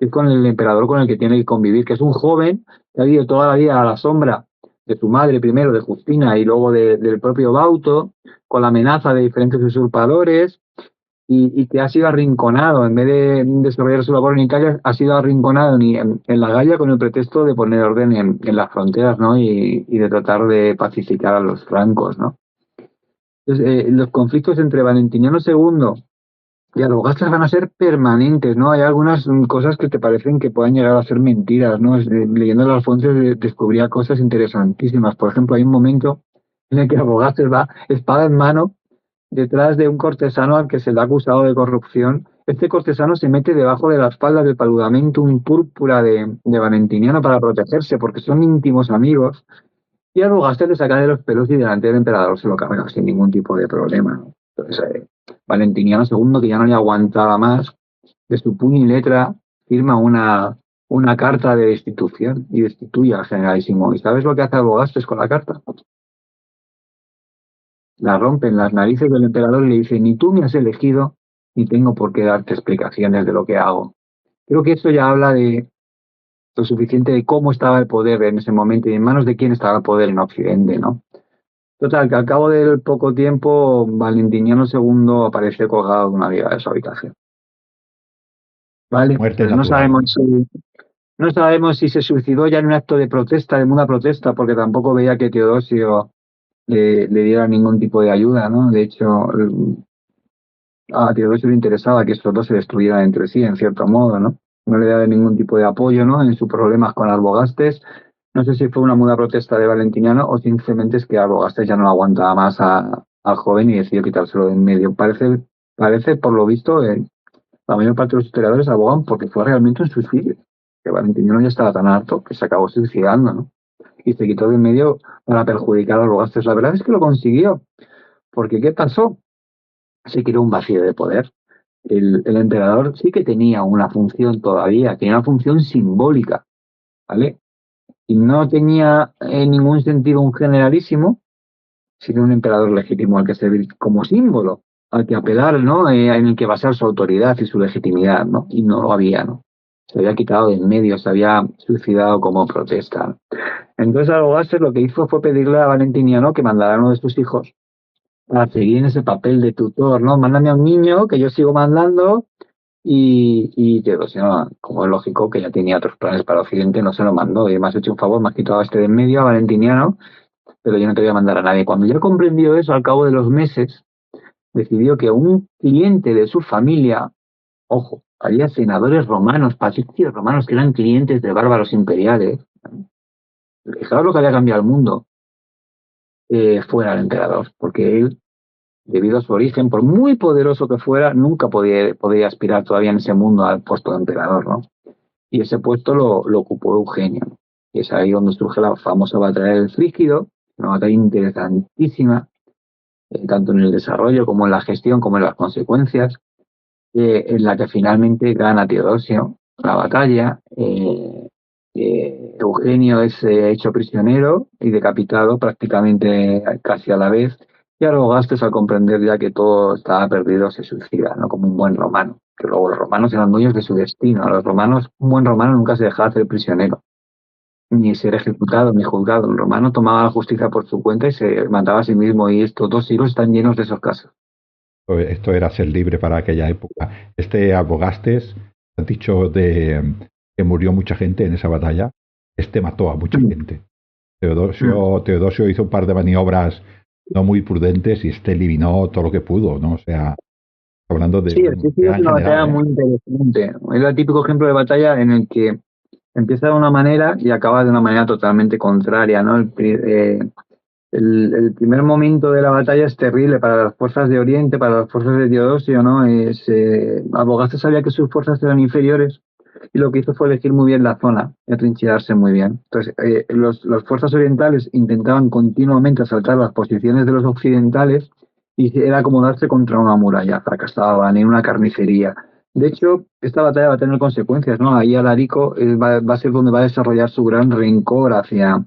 que es con el emperador con el que tiene que convivir, que es un joven que ha vivido toda la vida a la sombra de su madre primero, de Justina, y luego del propio Bauto, con la amenaza de diferentes usurpadores, y que ha sido arrinconado, en vez de desarrollar su labor en Italia, ha sido arrinconado en la Galia con el pretexto de poner orden en las fronteras, ¿no? Y de tratar de pacificar a los francos, ¿no? Entonces, los conflictos entre Valentiniano II y Arbogastes van a ser permanentes, ¿no? Hay algunas cosas que te parecen que puedan llegar a ser mentiras, ¿no? Leyendo las fuentes descubría cosas interesantísimas. Por ejemplo, hay un momento en el que Arbogastes va espada en mano detrás de un cortesano al que se le ha acusado de corrupción. Este cortesano se mete debajo de la espalda del paludamentum púrpura de Valentiniano para protegerse, porque son íntimos amigos. Y Arbogastes le saca de los pelos y delante del emperador se lo carga sin ningún tipo de problema, ¿no? Entonces, Valentiniano II, que ya no le aguantaba más, de su puño y letra firma una carta de destitución y destituye al generalísimo. ¿Y sabes lo que hace Arbogastes con la carta? La rompe en las narices del emperador y le dice, ni tú me has elegido, ni tengo por qué darte explicaciones de lo que hago. Creo que esto ya habla de lo suficiente de cómo estaba el poder en ese momento y en manos de quién estaba el poder en Occidente, ¿no? Total, que al cabo del poco tiempo, Valentiniano II aparece colgado de una viga de su habitación. ¿Vale? Muerte Pues natural. no sabemos si se suicidó ya en un acto de protesta, de una protesta, porque tampoco veía que Teodosio le diera ningún tipo de ayuda, ¿no? De hecho, a Teodosio le interesaba que estos dos se destruyeran entre sí, en cierto modo, ¿no? No le daba ningún tipo de apoyo, ¿no? En sus problemas con Arbogastes. No sé si fue una muda protesta de Valentiniano o simplemente es que Arbogastes ya no aguantaba más al joven y decidió quitárselo de en medio. Parece por lo visto, la mayor parte de los historiadores abogan porque fue realmente un suicidio. Que Valentiniano ya estaba tan harto que se acabó suicidando, ¿no? Y se quitó de en medio para perjudicar a Arbogastes. La verdad es que lo consiguió. Porque ¿qué pasó? Se creó un vacío de poder. El emperador sí que tenía una función todavía, tenía una función simbólica, ¿vale? Y no tenía en ningún sentido un generalísimo, sino un emperador legítimo al que servir como símbolo, al que apelar, ¿no? En el que basar su autoridad y su legitimidad, ¿no? Y no lo había, ¿no? Se había quitado de en medio, se había suicidado como protesta. Entonces Arbogastes lo que hizo fue pedirle a Valentiniano que mandara a uno de sus hijos para seguir en ese papel de tutor, ¿no? Mándame a un niño que yo sigo mandando Y Teodosio, ¿no? Como es lógico, que ya tenía otros planes para Occidente, no se lo mandó. Y me has hecho un favor, me has quitado a este de en medio, a Valentiniano, pero yo no te voy a mandar a nadie. Cuando ya comprendió eso, al cabo de los meses, decidió que un cliente de su familia, ojo, había senadores romanos, patricios romanos que eran clientes de bárbaros imperiales, fijaos lo que había cambiado el mundo, fuera el emperador, porque él, debido a su origen, por muy poderoso que fuera, nunca podía aspirar todavía en ese mundo al puesto de emperador, ¿no? Y ese puesto lo ocupó Eugenio. Y es ahí donde surge la famosa batalla del Frígido, una batalla interesantísima, tanto en el desarrollo como en la gestión, como en las consecuencias, en la que finalmente gana Teodosio la batalla. Eugenio es hecho prisionero y decapitado prácticamente casi a la vez. Y Arbogastes, al comprender ya que todo estaba perdido, se suicida, ¿no? Como un buen romano. Que luego los romanos eran dueños de su destino. A los romanos, un buen romano nunca se dejaba hacer prisionero, ni ser ejecutado, ni juzgado. Un romano tomaba la justicia por su cuenta y se mataba a sí mismo. Y estos dos siglos están llenos de esos casos. Esto era ser libre para aquella época. Este Abogastes, has dicho que murió mucha gente en esa batalla. Este mató a mucha Mm, gente. mm. Teodosio hizo un par de maniobras no muy prudentes y este eliminó todo lo que pudo, ¿no? O sea, hablando de Sí, el un suicidio es gran una general, batalla ¿eh? muy interesante. Es el típico ejemplo de batalla en el que empieza de una manera y acaba de una manera totalmente contraria, ¿no? El primer momento de la batalla es terrible para las fuerzas de Oriente, para las fuerzas de Teodosio, ¿no? Albogastes sabía que sus fuerzas eran inferiores y lo que hizo fue elegir muy bien la zona y atrincherarse muy bien. Entonces, las fuerzas orientales intentaban continuamente asaltar las posiciones de los occidentales y era como darse contra una muralla, fracasaban en una carnicería. De hecho, esta batalla va a tener consecuencias, ¿no? Ahí Alarico va a ser donde va a desarrollar su gran rencor hacia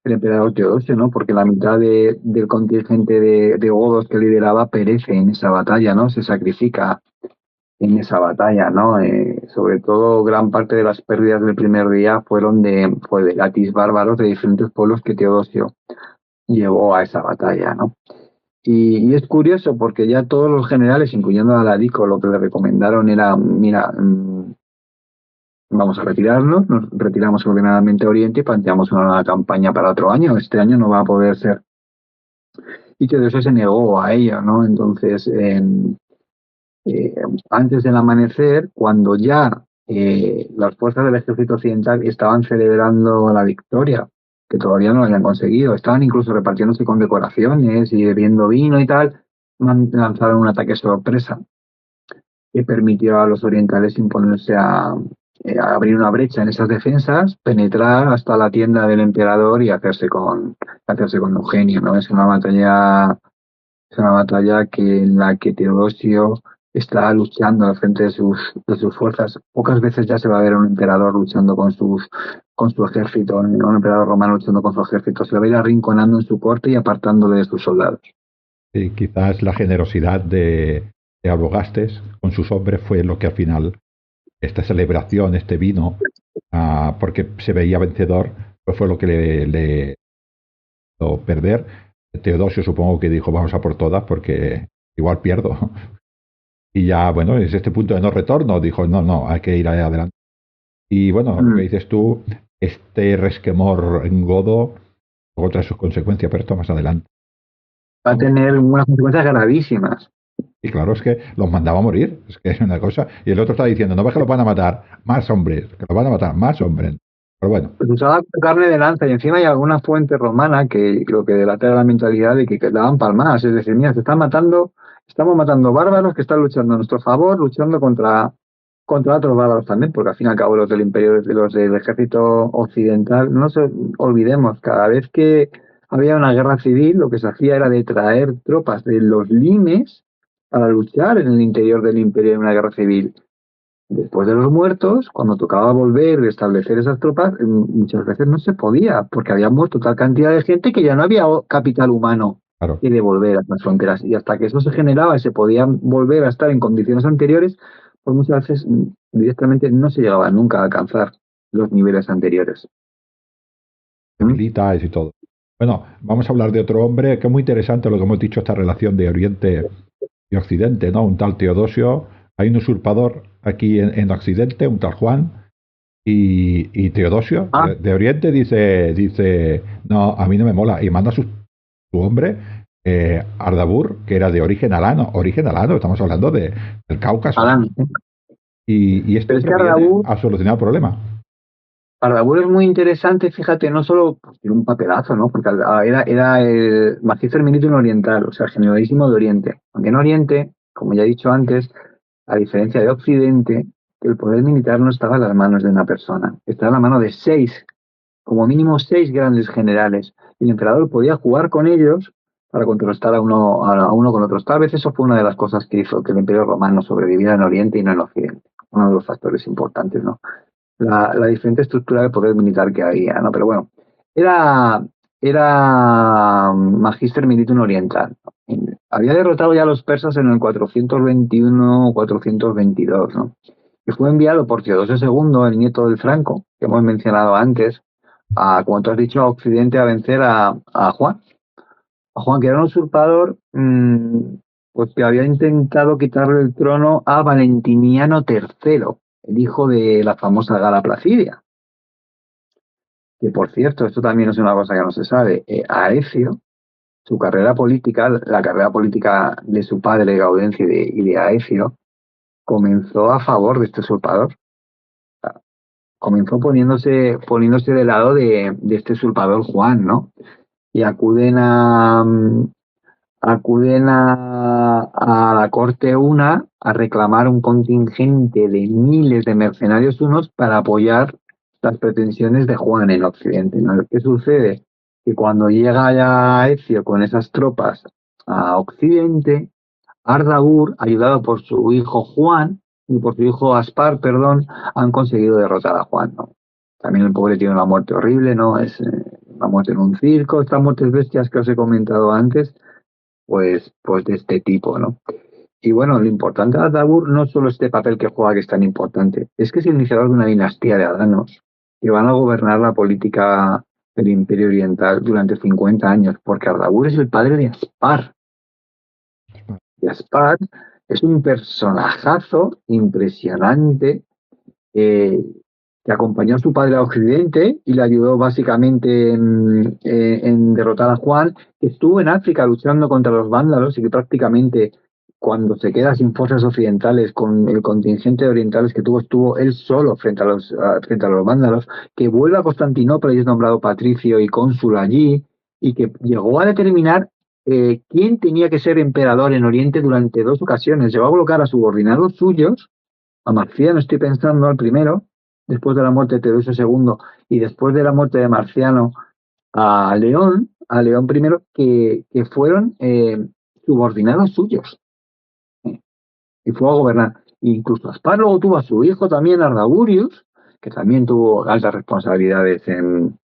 el emperador Teodosio, ¿no? Porque la mitad del contingente de godos que lideraba perece en esa batalla, ¿no? Se sacrifica en esa batalla, ¿no? Sobre todo gran parte de las pérdidas del primer día fue de latis bárbaros de diferentes pueblos que Teodosio llevó a esa batalla, ¿no? Y es curioso porque ya todos los generales, incluyendo a Alarico, lo que le recomendaron era, mira, vamos a retirarnos, nos retiramos ordenadamente a Oriente y planteamos una nueva campaña para otro año. Este año no va a poder ser. Y Teodosio se negó a ello, ¿no? Entonces, eh, antes del amanecer, cuando ya las fuerzas del ejército occidental estaban celebrando la victoria, que todavía no lo habían conseguido, estaban incluso repartiéndose condecoraciones y bebiendo vino y tal, lanzaron un ataque sorpresa que permitió a los orientales imponerse a abrir una brecha en esas defensas, penetrar hasta la tienda del emperador y hacerse con Eugenio, ¿no? Es una batalla en la que Teodosio está luchando al frente de sus fuerzas. Pocas veces ya se va a ver a un emperador luchando con su ejército, ¿no? Un emperador romano luchando con su ejército. Se lo va a ir arrinconando en su corte y apartándole de sus soldados. Y quizás la generosidad de Abogastes con sus hombres fue lo que al final, esta celebración, este vino, porque se veía vencedor, pues fue lo que le hizo perder. Teodosio supongo que dijo, vamos a por todas porque igual pierdo. Y ya, bueno, es este punto de no retorno. Dijo, no, no, hay que ir adelante. Y bueno, lo que Mm. dices tú, este resquemor en Godo, luego trae sus consecuencias, pero esto más adelante. Va a Vamos. tener unas consecuencias gravísimas. Y claro, es que los mandaba a morir, es que es una cosa. Y el otro está diciendo, no ves que los van a matar más hombres, que los van a matar más hombres. Pero bueno, Pues usaba como carne de lanza y encima hay alguna fuente romana que lo que delata era la mentalidad de que daban palmadas, es decir, mira, estamos matando bárbaros que están luchando a nuestro favor, luchando contra otros bárbaros también, porque al fin y al cabo los del imperio, los del ejército occidental, no nos olvidemos, cada vez que había una guerra civil, lo que se hacía era de traer tropas de los limes para luchar en el interior del imperio en una guerra civil. Después de los muertos, cuando tocaba volver a establecer esas tropas, muchas veces no se podía, porque había muerto tal cantidad de gente que ya no había capital humano claro. que devolver a las fronteras. Y hasta que eso se generaba y se podían volver a estar en condiciones anteriores, pues muchas veces directamente no se llegaba nunca a alcanzar los niveles anteriores. ¿Mm? Militares y todo. Bueno, vamos a hablar de otro hombre que es muy interesante lo que hemos dicho, esta relación de Oriente y Occidente, ¿no? Un tal Teodosio, hay un usurpador, aquí en Occidente, un tal Juan, y Teodosio Ah, de Oriente dice, no, a mí no me mola, y manda su hombre, Ardabur, que era de origen alano, estamos hablando del Cáucaso, Adán. y este Pero es hombre que viene a solucionar el problema. Ardabur es muy interesante, fíjate, no solo pues, tiene un papelazo, ¿no? Porque era el Magister Militum Oriental, o sea, generalísimo de Oriente. Aunque en Oriente, como ya he dicho antes, a diferencia de Occidente, el poder militar no estaba en las manos de una persona, estaba en la mano de seis, como mínimo seis grandes generales. Y el emperador podía jugar con ellos para contrastar a uno con otros. Tal vez eso fue una de las cosas que hizo que el Imperio Romano sobreviviera en Oriente y no en Occidente. Uno de los factores importantes, ¿no? La diferente estructura de poder militar que había, ¿no? Pero bueno, era, era Magister Militum Oriental. Había derrotado ya a los persas en el 421 o 422, ¿no? Y fue enviado por Teodosio II, el nieto del Franco, que hemos mencionado antes, como tú has dicho, a Occidente a vencer a Juan. A Juan, que era un usurpador, pues que había intentado quitarle el trono a Valentiniano III, el hijo de la famosa Gala Placidia. Que por cierto, esto también es una cosa que no se sabe. Aecio, su carrera política, la carrera política de su padre Gaudencio y de Aecio, comenzó a favor de este usurpador. Comenzó poniéndose del lado de este usurpador Juan, ¿no? Y acuden a la corte una a reclamar un contingente de miles de mercenarios unos para apoyar las pretensiones de Juan en Occidente, ¿no? ¿Qué sucede? Que cuando llega ya Ezio con esas tropas a Occidente, Ardagur, ayudado por su hijo Juan y por su hijo Aspar, perdón, han conseguido derrotar a Juan, ¿no? También el pobre tiene una muerte horrible, ¿no? Es una muerte en un circo, estas muertes bestias que os he comentado antes, pues de este tipo, ¿no? Y bueno, lo importante de Ardabur no solo este papel que juega, que es tan importante, es que es el iniciador de una dinastía de adanos que van a gobernar la política del Imperio Oriental durante 50 años, porque Ardabur es el padre de Aspar. Y Aspar es un personajazo impresionante, eh, que acompañó a su padre a Occidente y le ayudó básicamente en derrotar a Juan, que estuvo en África luchando contra los vándalos y que prácticamente cuando se queda sin fuerzas occidentales con el contingente de orientales que tuvo, estuvo él solo frente a los vándalos, que vuelve a Constantinopla y es nombrado patricio y cónsul allí, y que llegó a determinar quién tenía que ser emperador en Oriente durante dos ocasiones. Llegó a colocar a subordinados suyos, a Marciano estoy pensando al primero, después de la muerte de Teodosio II y después de la muerte de Marciano, a León primero, que fueron subordinados suyos, y fue a gobernar. Incluso Aspar luego tuvo a su hijo también, Ardaburius, que también tuvo altas responsabilidades en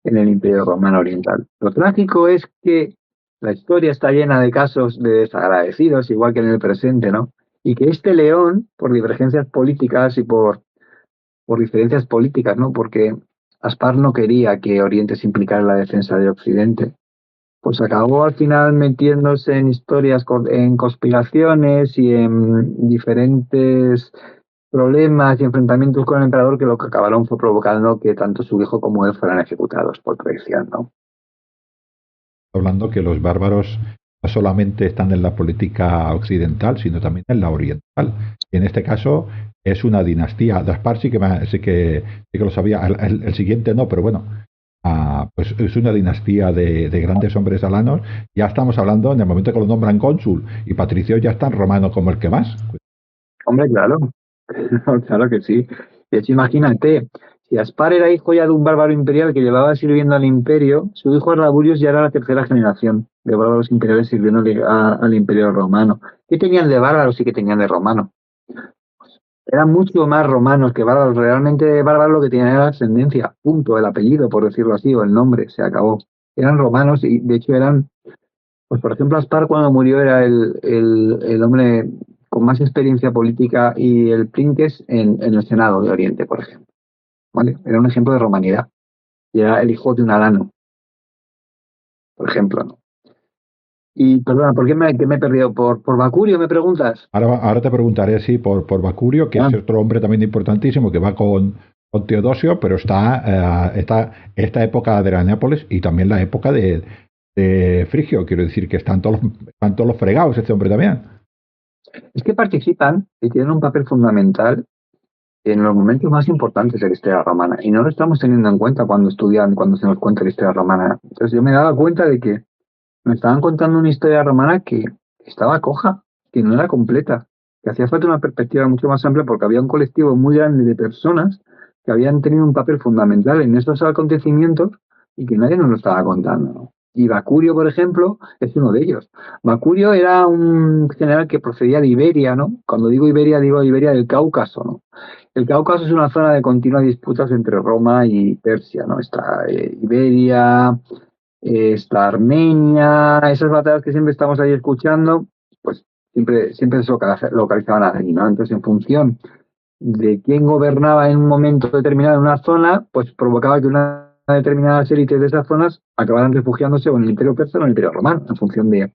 el Imperio Romano Oriental. Lo trágico es que la historia está llena de casos de desagradecidos, igual que en el presente, ¿no? Y que este León, por divergencias políticas y por diferencias políticas, ¿no? Porque Aspar no quería que Oriente se implicara en la defensa de Occidente. Pues acabó al final metiéndose en historias, en conspiraciones y en diferentes problemas y enfrentamientos con el emperador, que lo que acabaron fue provocando que tanto su hijo como él fueran ejecutados por traición, ¿no? Hablando que los bárbaros no solamente están en la política occidental, sino también en la oriental. Y en este caso es una dinastía. Gaspar sí que lo sabía. El siguiente no, pero bueno, pues es una dinastía de grandes hombres alanos. Ya estamos hablando, en el momento que lo nombran cónsul y patricio, ya están romano como el que más. Hombre, claro, claro que sí. De hecho, imagínate, si Aspar era hijo ya de un bárbaro imperial que llevaba sirviendo al imperio, su hijo Ardaburius ya era la tercera generación de bárbaros imperiales sirviendo al imperio romano. ¿Qué tenían de bárbaros y qué tenían de romano? Eran mucho más romanos que bárbaros. Realmente bárbaros lo que tenían era ascendencia, punto, el apellido, por decirlo así, o el nombre, se acabó. Eran romanos y de hecho eran, pues por ejemplo, Aspar cuando murió era el hombre con más experiencia política y el princes en el Senado de Oriente, por ejemplo. ¿Vale? Era un ejemplo de romanidad. Y era el hijo de un alano, por ejemplo, ¿no? Y perdona, ¿por qué me he perdido? ¿Por Bacurio me preguntas? Ahora te preguntaré, sí, por Bacurio, que Ah, es otro hombre también importantísimo, que va con Teodosio, pero está esta época de la Nápoles y también la época de Frigio. Quiero decir que están todos los fregados este hombre también. es que participan y tienen un papel fundamental en los momentos más importantes de la historia romana. Y no lo estamos teniendo en cuenta cuando se nos cuenta la historia romana. Entonces yo me daba cuenta de que me estaban contando una historia romana que estaba coja, que no era completa, que hacía falta una perspectiva mucho más amplia porque había un colectivo muy grande de personas que habían tenido un papel fundamental en esos acontecimientos y que nadie nos lo estaba contando, ¿no? Y Bacurio, por ejemplo, es uno de ellos. Bacurio era un general que procedía de Iberia, ¿no? Cuando digo Iberia del Cáucaso, ¿no? El Cáucaso es una zona de continuas disputas entre Roma y Persia, ¿no? Está Iberia, está Armenia, esas batallas que siempre estamos ahí escuchando, pues siempre se localizaban ahí, ¿no? Entonces, en función de quién gobernaba en un momento determinado en una zona, pues provocaba que una determinadas élites de esas zonas acabaran refugiándose o en el Imperio Persa o en el Imperio Romano, en función de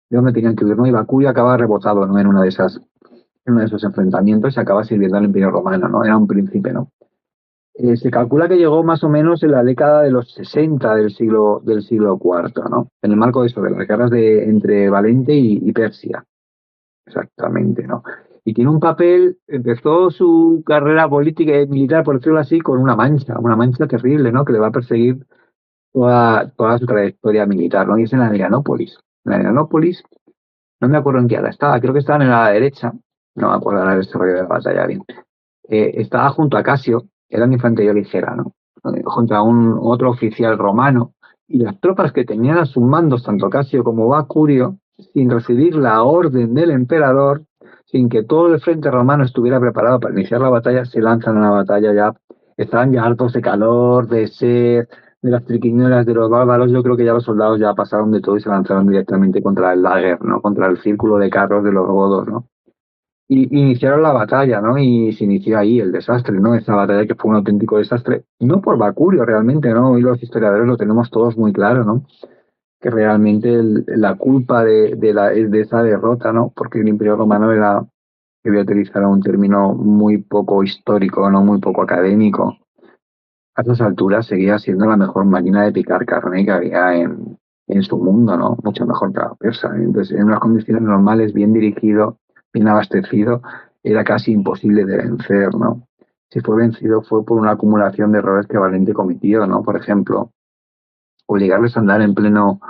dónde tenían que huir, ¿no? Y Bakuria acaba rebotado, ¿no? En uno de esos enfrentamientos y acaba sirviendo al Imperio Romano, ¿no? Era un príncipe, ¿no? Se calcula que llegó más o menos en la década de los 60 del siglo IV, ¿no? En el marco de eso, de las guerras entre Valente y Persia, exactamente, ¿no? Y tiene un papel, empezó su carrera política y militar, por decirlo así, con una mancha terrible, ¿no? Que le va a perseguir toda su trayectoria militar, ¿no? Y es en Adrianópolis. En Adrianópolis, no me acuerdo en qué ala estaba, creo que estaba en la derecha, no me acuerdo ahora del desarrollo de la batalla bien. Estaba junto a Casio, era una infantería ligera, ¿no? Junto a un otro oficial romano, y las tropas que tenían a sus mandos, tanto Casio como Bacurio, sin recibir la orden del emperador, sin que todo el frente romano estuviera preparado para iniciar la batalla, se lanzan a la batalla ya, estaban ya hartos de calor, de sed, de las triquiñuelas de los bárbaros. Yo creo que ya los soldados ya pasaron de todo y se lanzaron directamente contra el lager, ¿no? Contra el círculo de carros de los godos, ¿no? Y iniciaron la batalla, ¿no? Y se inició ahí el desastre, ¿no? Esa batalla que fue un auténtico desastre, no por Bacurio realmente, ¿no? Hoy los historiadores lo tenemos todos muy claro, ¿no? Que realmente la culpa de esa derrota, ¿no? Porque el Imperio Romano era, que voy a utilizar un término muy poco histórico, ¿no? Muy poco académico. A esas alturas seguía siendo la mejor máquina de picar carne que había en su mundo, ¿no? Mucho mejor que la persa. Entonces, en unas condiciones normales, bien dirigido, bien abastecido, era casi imposible de vencer, ¿no? Si fue vencido fue por una acumulación de errores que Valente cometió, ¿no? Por ejemplo, obligarles a andar en pleno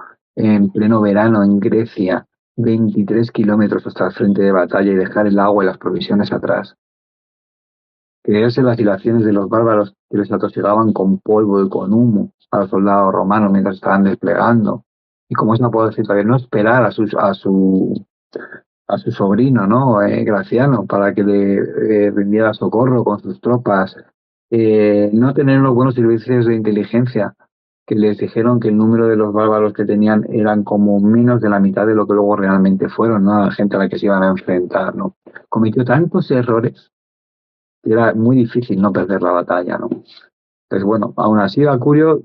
verano en Grecia, 23 kilómetros hasta el frente de batalla y dejar el agua y las provisiones atrás. Creerse las dilaciones de los bárbaros que les atosigaban con polvo y con humo a los soldados romanos mientras estaban desplegando. Y como es no puedo decir todavía, no esperar a su sobrino, ¿no? Graciano, para que le rindiera socorro con sus tropas. No tener unos buenos servicios de inteligencia que les dijeron que el número de los bárbaros que tenían eran como menos de la mitad de lo que luego realmente fueron, ¿no? La gente a la que se iban a enfrentar, ¿no? Cometió tantos errores que era muy difícil no perder la batalla, ¿no? Pues bueno, aún así Bacurio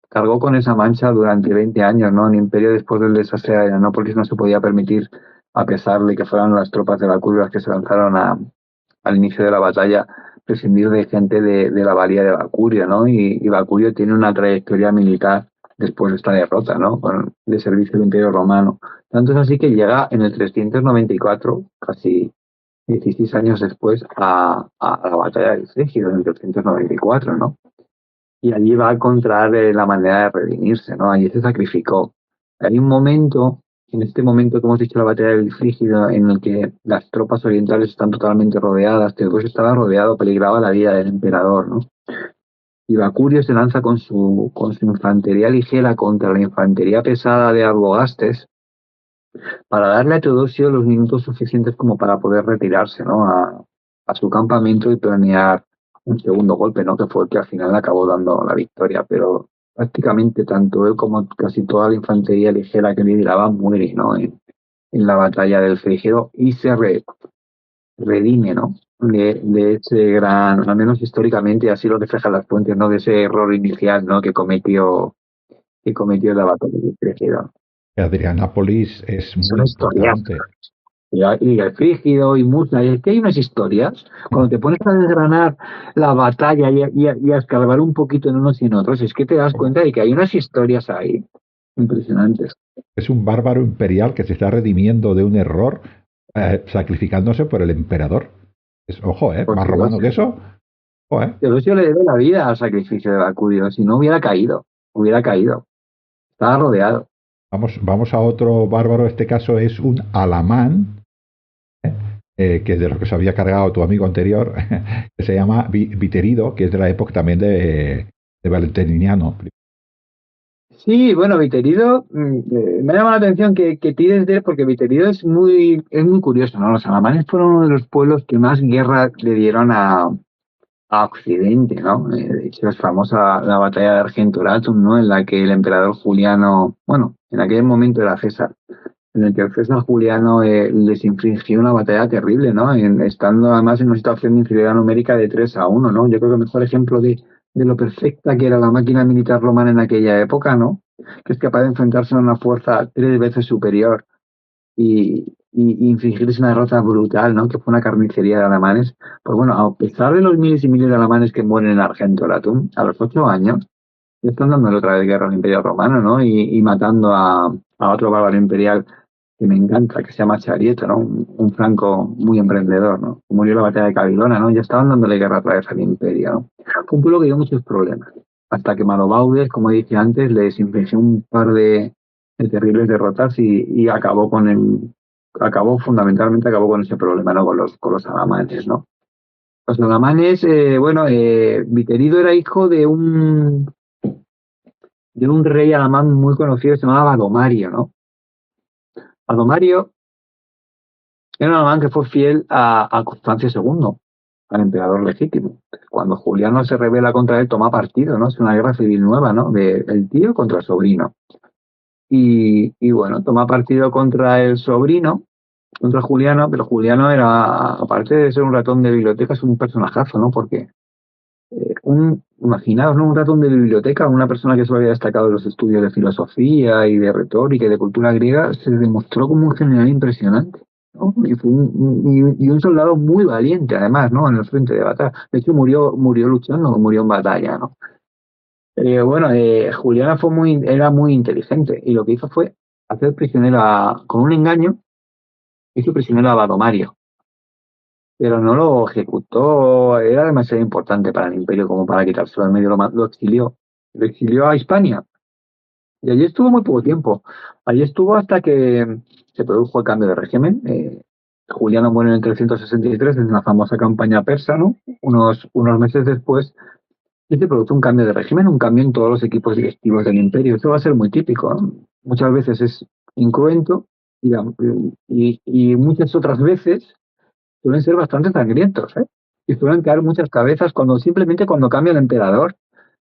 cargó con esa mancha durante 20 años, ¿no? El imperio después del desastre de Adrianópolis no se podía permitir, a pesar de que fueran las tropas de Bacurio las que se lanzaron al inicio de la batalla, prescindir de gente de la valía de Bacurio, ¿no? Y Bacurio tiene una trayectoria militar después de esta derrota, ¿no? De servicio del Imperio Romano. Tanto es así que llega en el 394, casi 16 años después, a la batalla del Frígido, en el 394, ¿no? Y allí va a encontrar la manera de redimirse, ¿no? Allí se sacrificó. Hay un momento, en este momento que hemos dicho la batalla del Frígido, en el que las tropas orientales están totalmente rodeadas, Teodosio estaba rodeado, peligraba la vida del emperador, ¿no? Y Bacurio se lanza con su infantería ligera contra la infantería pesada de Arbogastes para darle a Teodosio los minutos suficientes como para poder retirarse, ¿no? a su campamento y planear un segundo golpe, ¿no? Que fue el que al final acabó dando la victoria, pero prácticamente tanto él como casi toda la infantería ligera que lideraba muere, ¿no? En la batalla del Frígido y se redime, ¿no? De ese gran, al menos históricamente, así lo reflejan las fuentes, ¿no? De ese error inicial, ¿no? Que cometió en la batalla del Frígido. Adrianápolis es Son muy historias. importante. Y el Frígido y Musna, y es que hay unas historias, cuando te pones a desgranar la batalla y a escarbar un poquito en unos y en otros, es que te das cuenta de que hay unas historias ahí impresionantes. Es un bárbaro imperial que se está redimiendo de un error, sacrificándose por el emperador. Ojo, Por más romano que Dios. eso. Ojo, Teodosio le debe la vida al sacrificio de Bacurio, si no hubiera caído, estaba rodeado. Vamos a otro bárbaro, este caso es un alamán, que es de los que se había cargado tu amigo anterior, que se llama Viterido, que es de la época también de Valentiniano. Sí, bueno, Viterido, me llama la atención que tires de él porque Viterido es muy curioso, ¿no? Los alamanes fueron uno de los pueblos que más guerra le dieron a Occidente, ¿no? De hecho, es famosa la batalla de Argentoratum, ¿no? En la que el emperador Juliano, bueno, en aquel momento era César, en el que el César Juliano les infligió una batalla terrible, ¿no? Estando además en una situación de inferioridad numérica de 3-1, ¿no? Yo creo que el mejor ejemplo de lo perfecta que era la máquina militar romana en aquella época, ¿no? Que es capaz de enfrentarse a una fuerza 3 veces superior y infligirse una derrota brutal, ¿no? Que fue una carnicería de alemanes. Pues bueno, a pesar de los miles y miles de alemanes que mueren en Argentoratum, a los 8 años, ya están dándole otra vez guerra al Imperio Romano, ¿no? Y matando a otro bárbaro imperial que me encanta, que se llama Charieto, ¿no? Un franco muy emprendedor, ¿no? Murió en la batalla de Cabilona, ¿no? Ya estaban dándole guerra otra vez al Imperio, ¿no? Fue un pueblo que dio muchos problemas, hasta que Malobaudez, como dije antes, les infligió un par de terribles derrotas y fundamentalmente acabó con ese problema, ¿no? Con los alamanes, ¿no? Los alamanes, bueno, Viterido era hijo de un rey alamán muy conocido que se llamaba Badomario, ¿no? Badomario era un alemán que fue fiel a Constancio II, al emperador legítimo. Cuando Juliano se rebela contra él, toma partido, ¿no? Es una guerra civil nueva, ¿no? El tío contra el sobrino. Y bueno, toma partido contra el sobrino, contra Juliano, pero Juliano era, aparte de ser un ratón de biblioteca, es un personajazo, ¿no? Porque imaginaos, ¿no? Un ratón de biblioteca, una persona que solo había destacado en los estudios de filosofía y de retórica y de cultura griega, se demostró como un general impresionante, ¿no? Y fue un soldado muy valiente, además, ¿no? En el frente de batalla. De hecho, murió luchando, murió en batalla, ¿no? Bueno, Juliana era muy inteligente y lo que hizo fue hacer prisionero con un engaño, hizo prisionero a Badomario, pero no lo ejecutó, era demasiado importante para el imperio como para quitárselo al medio, lo exilió a Hispania y allí estuvo muy poco tiempo. Allí estuvo hasta que se produjo el cambio de régimen. Juliano muere en el 363 en una famosa campaña persa, ¿no? Unos meses después, y se produce un cambio de régimen, un cambio en todos los equipos directivos del imperio. Eso va a ser muy típico, ¿no? Muchas veces es incruento y muchas otras veces suelen ser bastante sangrientos, ¿eh? Y suelen caer muchas cabezas simplemente cuando cambia el emperador.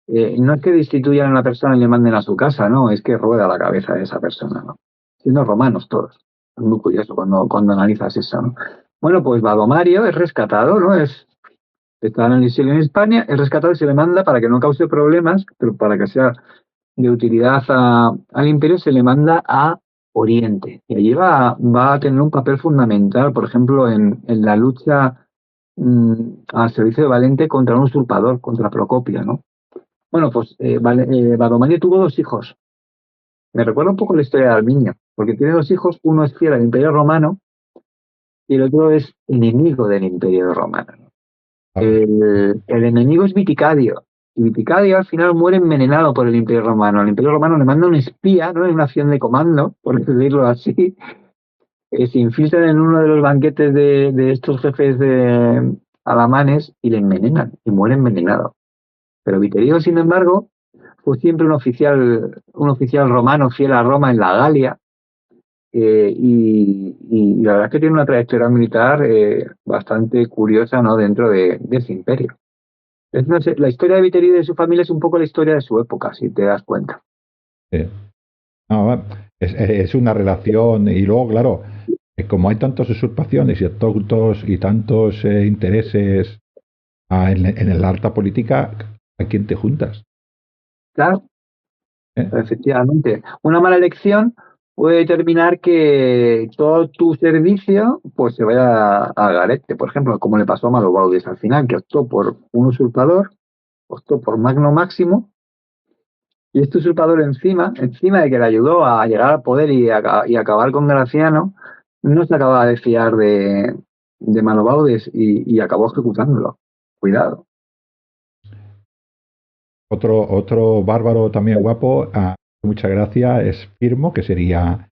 No es que destituyan a una persona y le manden a su casa, no, es que rueda la cabeza de esa persona, ¿no? Siendo romanos todos. Es muy curioso cuando analizas eso, ¿no? Bueno, pues Badomario es rescatado, ¿no? Está en el exilio en España, es rescatado y se le manda para que no cause problemas, pero para que sea de utilidad al imperio, se le manda a Oriente. Y allí va a tener un papel fundamental, por ejemplo, en la lucha al servicio de Valente contra un usurpador, contra Procopio, ¿no? Bueno, pues Badomario tuvo 2 hijos. Me recuerda un poco la historia de Arminio, porque tiene 2 hijos, uno es fiel al Imperio Romano y el otro es enemigo del Imperio Romano, ¿no? El enemigo es Viticadio. Y Viticadio al final muere envenenado por el Imperio Romano. El Imperio Romano le manda un espía, ¿no? En una acción de comando, por decirlo así. Se infiltran en uno de los banquetes de estos jefes de alamanes y le envenenan y muere envenenado. Pero Viterio, sin embargo, fue siempre un oficial romano fiel a Roma en la Galia. Y la verdad es que tiene una trayectoria militar bastante curiosa, ¿no? Dentro de ese imperio. No sé, la historia de Viterio y de su familia es un poco la historia de su época, si te das cuenta. Sí. No, es una relación, y luego, claro, como hay tantas usurpaciones y tantos intereses en el alta política, ¿a quién te juntas? Claro, ¿Eh? efectivamente. Una mala elección puede determinar que todo tu servicio pues se vaya a garete. Por ejemplo, como le pasó a Malobaudis al final, que optó por un usurpador, optó por Magno Máximo, y este usurpador encima de que le ayudó a llegar al poder y acabar con Graciano, no se acababa de fiar de Malobaudis y acabó ejecutándolo. Cuidado. Otro bárbaro también guapo, muchas gracias, es Firmo, que sería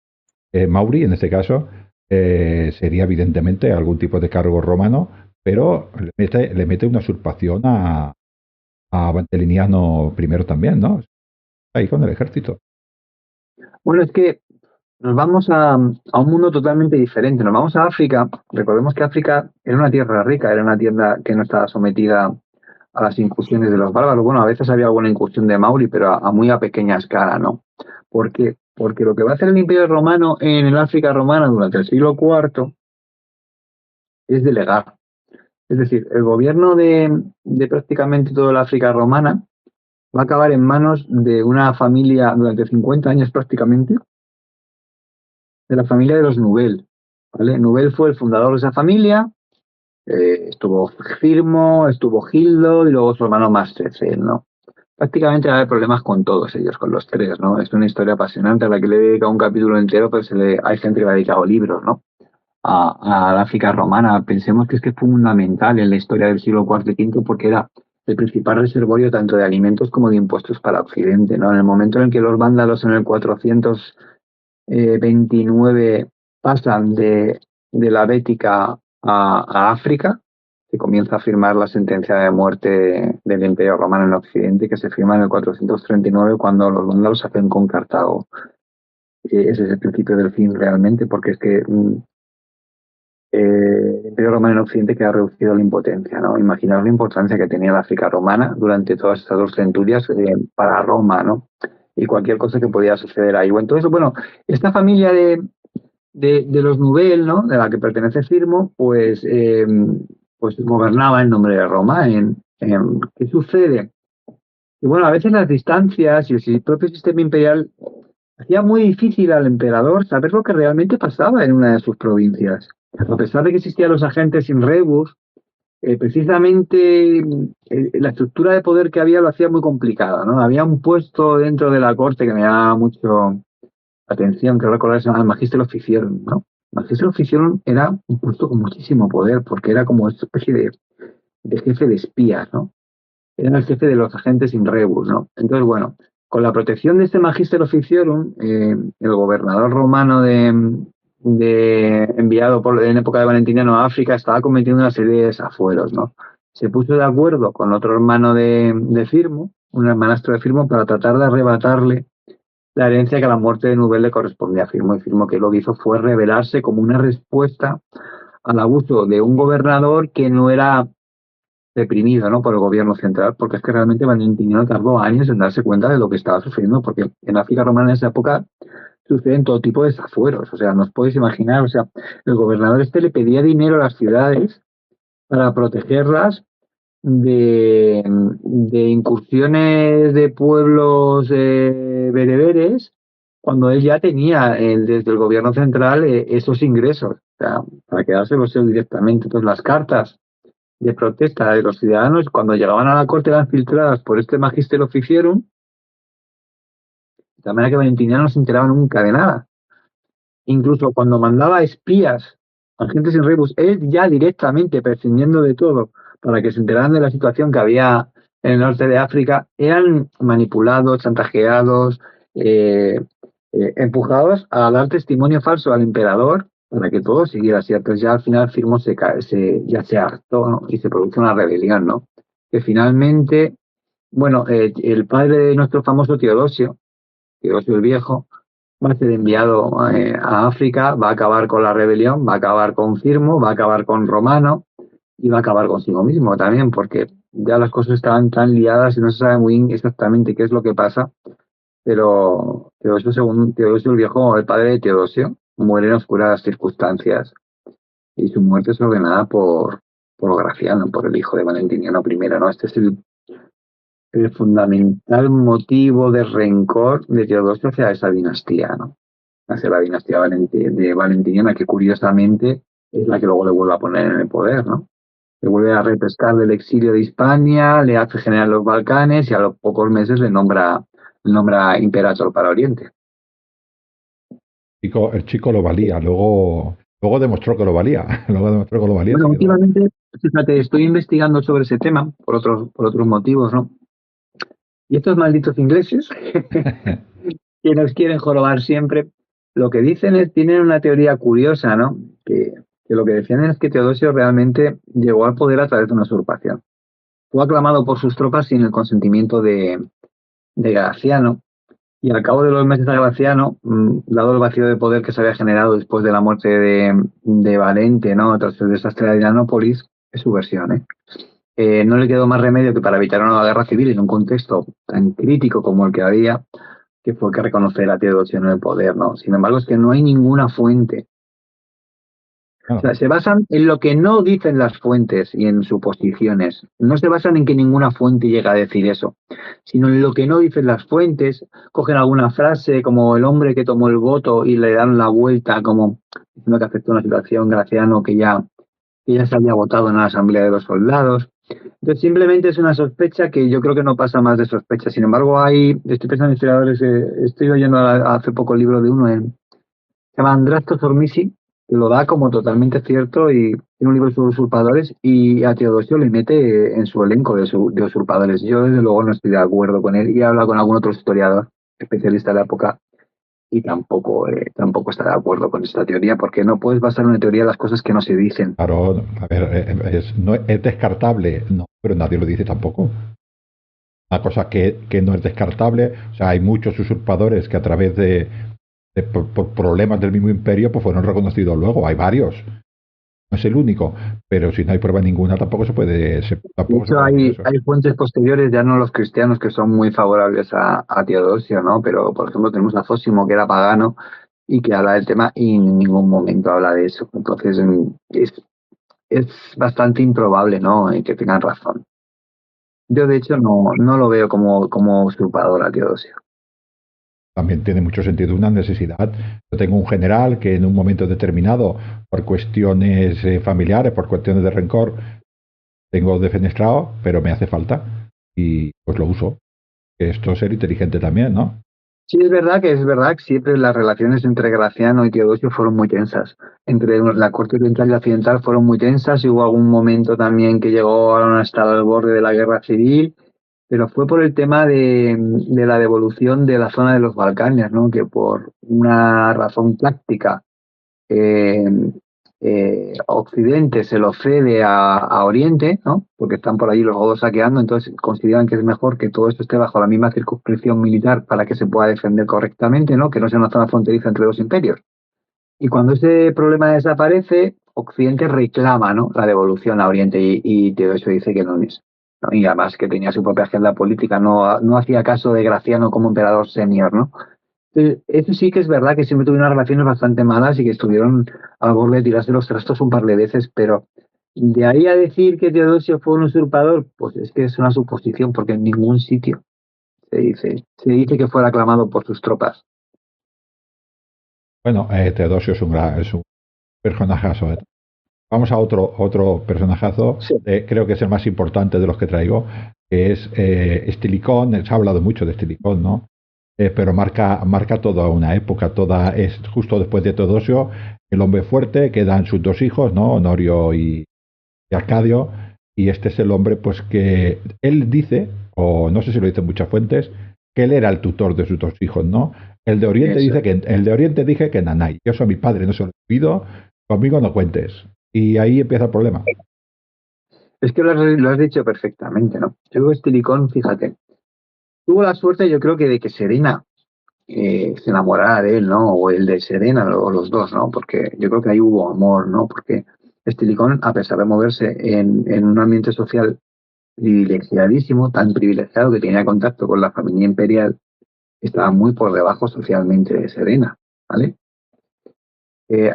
Mauri en este caso. Sería evidentemente algún tipo de cargo romano, pero le mete una usurpación a Valentiniano primero también, ¿no? Ahí con el ejército. Bueno, es que nos vamos a un mundo totalmente diferente. Nos vamos a África. Recordemos que África era una tierra rica, era una tierra que no estaba sometida a las incursiones de los bárbaros. Bueno, a veces había alguna incursión de Mauri, pero a muy a pequeña escala, ¿no? ¿Por qué? Porque lo que va a hacer el Imperio Romano en el África romana durante el siglo IV es delegar. Es decir, el gobierno de prácticamente toda la África romana va a acabar en manos de una familia durante 50 años prácticamente, de la familia de los Nubel. ¿Vale? Nubel fue el fundador de esa familia, estuvo Firmo, estuvo Gildo y luego su hermano Mastrecel, ¿no? Prácticamente va a haber problemas con todos ellos, con los tres, ¿no? Es una historia apasionante a la que le he dedicado un capítulo entero, pero hay gente que le ha dedicado libros, ¿no? A la África romana. Pensemos que es que fue fundamental en la historia del siglo IV y V porque era el principal reservorio tanto de alimentos como de impuestos para Occidente, ¿no? En el momento en el que los vándalos en el 429 pasan de la Bética a África, se comienza a firmar la sentencia de muerte del Imperio Romano en Occidente, que se firma en el 439 cuando los vándalos hacen con Cartago. Ese es el principio del fin realmente, porque es que el Imperio Romano en Occidente queda reducido a la impotencia, ¿no? Imaginaos la importancia que tenía la África romana durante todas estas 2 centurias para Roma, ¿no? Y cualquier cosa que podía suceder ahí. Bueno, entonces, bueno, esta familia de los Nubel, ¿no? De la que pertenece Firmo, pues gobernaba en nombre de Roma. ¿Qué sucede? Y bueno, a veces las distancias y el propio sistema imperial hacía muy difícil al emperador saber lo que realmente pasaba en una de sus provincias. A pesar de que existían los agentes in rebus, precisamente la estructura de poder que había lo hacía muy complicada, ¿no? Había un puesto dentro de la corte que me llamaba mucho la atención, que recordar, se llama el Magister Officiorum, ¿no? El Magister Officiorum era un puesto con muchísimo poder, porque era como una especie de jefe de espías, ¿no? Era el jefe de los agentes in rebus, ¿no? Entonces, bueno, con la protección de este Magister Officiorum, el gobernador romano enviado en época de Valentiniano a África estaba cometiendo una serie de desafueros, ¿no? Se puso de acuerdo con otro hermano de Firmo, un hermanastro de Firmo, para tratar de arrebatarle la herencia que a la muerte de Nubel le correspondía a Firmo. Y Firmo que lo que hizo fue rebelarse como una respuesta al abuso de un gobernador que no era reprimido, ¿no? Por el gobierno central, porque es que realmente Valentiniano tardó años en darse cuenta de lo que estaba sucediendo, porque en África romana en esa época suceden todo tipo de desafueros, o sea, no os podéis imaginar, o sea, el gobernador este le pedía dinero a las ciudades para protegerlas de incursiones de pueblos bereberes, cuando él ya tenía desde el gobierno central esos ingresos, o sea, para quedárselos él directamente. Entonces, las cartas de protesta de los ciudadanos, cuando llegaban a la corte, eran filtradas por este Magister Officiorum, de manera que Valentiniano no se enteraba nunca de nada. Incluso cuando mandaba espías, agentes en rebus, él ya directamente prescindiendo de todo para que se enteraran de la situación que había en el norte de África, eran manipulados, chantajeados, empujados a dar testimonio falso al emperador para que todo siguiera así. Entonces ya al final Firmo ya se hartó, ¿no? Y se produce una rebelión, ¿no? Que finalmente, bueno, el padre de nuestro famoso Teodosio el Viejo, va a ser enviado a África, va a acabar con la rebelión, va a acabar con Firmo, va a acabar con Romano y va a acabar consigo mismo también, porque ya las cosas estaban tan liadas y no se sabe muy bien exactamente qué es lo que pasa, pero Teodosio el Viejo, el padre de Teodosio, muere en oscuras circunstancias y su muerte es ordenada por Graciano, por el hijo de Valentiniano I, ¿no? Este es el fundamental motivo de rencor de Teodosio hacia esa dinastía, ¿no? hacia la dinastía de Valentiniana, que curiosamente es la que luego le vuelve a poner en el poder, ¿no? Le vuelve a repescar del exilio de Hispania, le hace generar los Balcanes y a los pocos meses le nombra imperator para Oriente. El chico lo valía, luego demostró que lo valía, luego demostró que lo valía, Bueno, se quedó. últimamente, fíjate, estoy investigando sobre ese tema por otros motivos, ¿no? Y estos malditos ingleses que nos quieren jorobar siempre, lo que dicen es, tienen una teoría curiosa, ¿no? Que lo que defienden es que Teodosio realmente llegó al poder a través de una usurpación. Fue aclamado por sus tropas sin el consentimiento de Graciano, y al cabo de los meses a Graciano, dado el vacío de poder que se había generado después de la muerte de Valente, ¿no? Tras el desastre de Adrianópolis, es su versión, ¿eh? No le quedó más remedio que para evitar una nueva guerra civil en un contexto tan crítico como el que había, que fue que reconocer a Teodosio en el poder, ¿no? Sin embargo, es que no hay ninguna fuente. O Claro, sea, se basan en lo que no dicen las fuentes y en suposiciones. No se basan en que ninguna fuente llegue a decir eso, sino en lo que no dicen las fuentes. Cogen alguna frase como el hombre que tomó el voto y le dan la vuelta como diciendo que afectó una situación Graciano que ya se había votado en la asamblea de los soldados. Entonces, simplemente es una sospecha que yo creo que no pasa más de sospecha. Sin embargo, estoy pensando en historiadores, estoy oyendo hace poco el libro de uno, se llama Andrasto Zormisi, que lo da como totalmente cierto y tiene un libro sobre usurpadores y a Teodosio le mete en su elenco de usurpadores. Yo, desde luego, no estoy de acuerdo con él y he hablado con algún otro historiador, especialista de la época, y tampoco está de acuerdo con esta teoría, porque no puedes basar una teoría en las cosas que no se dicen. claro, a ver, no, es descartable, no, pero nadie lo dice tampoco. Una cosa que no es descartable, o sea, hay muchos usurpadores que a través por problemas del mismo imperio pues fueron reconocidos luego, hay varios, no es el único, pero si no hay prueba ninguna De tampoco se hecho, puede decir eso. hay fuentes posteriores, ya no los cristianos, que son muy favorables a Teodosio, ¿no? Pero, por ejemplo, tenemos a Zósimo, que era pagano y que habla del tema y en ningún momento habla de eso. Entonces, es bastante improbable, ¿no? Que tengan razón. Yo, de hecho, no lo veo como usurpador a Teodosio. También tiene mucho sentido una necesidad. Yo tengo un general que en un momento determinado, por cuestiones familiares, por cuestiones de rencor, tengo defenestrado, pero me hace falta y pues lo uso. Esto es ser inteligente también, ¿no? Sí, es verdad que siempre las relaciones entre Graciano y Teodosio fueron muy tensas. Entre la corte oriental y la occidental fueron muy tensas y hubo algún momento también que llegaron a estar al borde de la guerra civil, pero fue por el tema de la devolución de la zona de los Balcanes, ¿no? Que por una razón táctica eh, Occidente se lo cede a Oriente, ¿no? Porque están por allí los godos saqueando, entonces consideran que es mejor que todo esto esté bajo la misma circunscripción militar para que se pueda defender correctamente, ¿no? Que no sea una zona fronteriza entre dos imperios. Y cuando ese problema desaparece, Occidente reclama, ¿no? La devolución a Oriente y todo eso dice que no es. ¿No? Y además que tenía su propia agenda política, no hacía caso de Graciano como emperador senior, ¿no? Eso sí que es verdad que siempre tuvieron unas relaciones bastante malas y que estuvieron al borde de tirarse los trastos un par de veces, pero de ahí a decir que Teodosio fue un usurpador, pues es que es una suposición, porque en ningún sitio se dice que fuera aclamado por sus tropas. Bueno, Teodosio es un personajazo. Vamos a otro personajazo, Sí. creo que es el más importante de los que traigo, que es Estilicón. Se ha hablado mucho de Estilicón, ¿no? Pero marca toda una época, es justo después de Teodosio, el hombre fuerte, quedan sus dos hijos, ¿no? Honorio y Arcadio, y este es el hombre, pues que él dice, o no sé si lo dicen muchas fuentes, que él era el tutor de sus dos hijos, ¿no? Eso. El de Oriente dije que Nanay, yo soy mi padre, no se lo olvido, conmigo no cuentes. Y ahí empieza el problema. Es que lo has dicho perfectamente, ¿no? Yo creo que Estilicón, fíjate, tuvo la suerte, yo creo que de que Serena se enamorara de él, ¿no? O el de Serena, o los dos, ¿no? Porque yo creo que ahí hubo amor, ¿no? Porque Estilicón, a pesar de moverse en un ambiente social privilegiadísimo, tan privilegiado que tenía contacto con la familia imperial, estaba muy por debajo socialmente de Serena, ¿vale?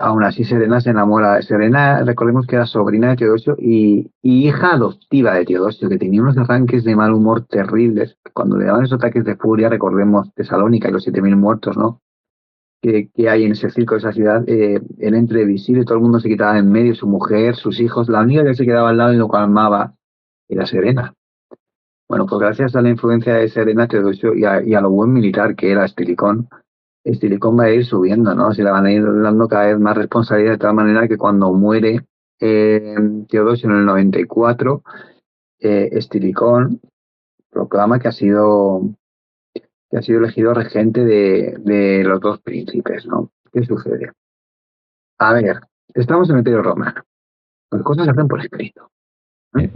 Aún así, Serena se enamora. Serena, recordemos que era sobrina de Teodosio y hija adoptiva de Teodosio, que tenía unos arranques de mal humor terribles. Cuando le daban esos ataques de furia, recordemos Tesalónica y los 7.000 muertos, ¿no? que hay en ese circo, esa ciudad, era imprevisible, todo el mundo se quitaba en medio, su mujer, sus hijos, la única que se quedaba al lado y lo calmaba era Serena. Bueno, pues gracias a la influencia de Serena Teodosio y a lo buen militar que era Estilicón va a ir subiendo, ¿no? Se le van a ir dando cada vez más responsabilidad de tal manera que cuando muere Teodosio en el 94, Estilicón proclama que ha sido elegido regente de los dos príncipes, ¿no? ¿Qué sucede? A ver, estamos en el Imperio Romano. Las cosas se hacen por escrito. ¿Eh?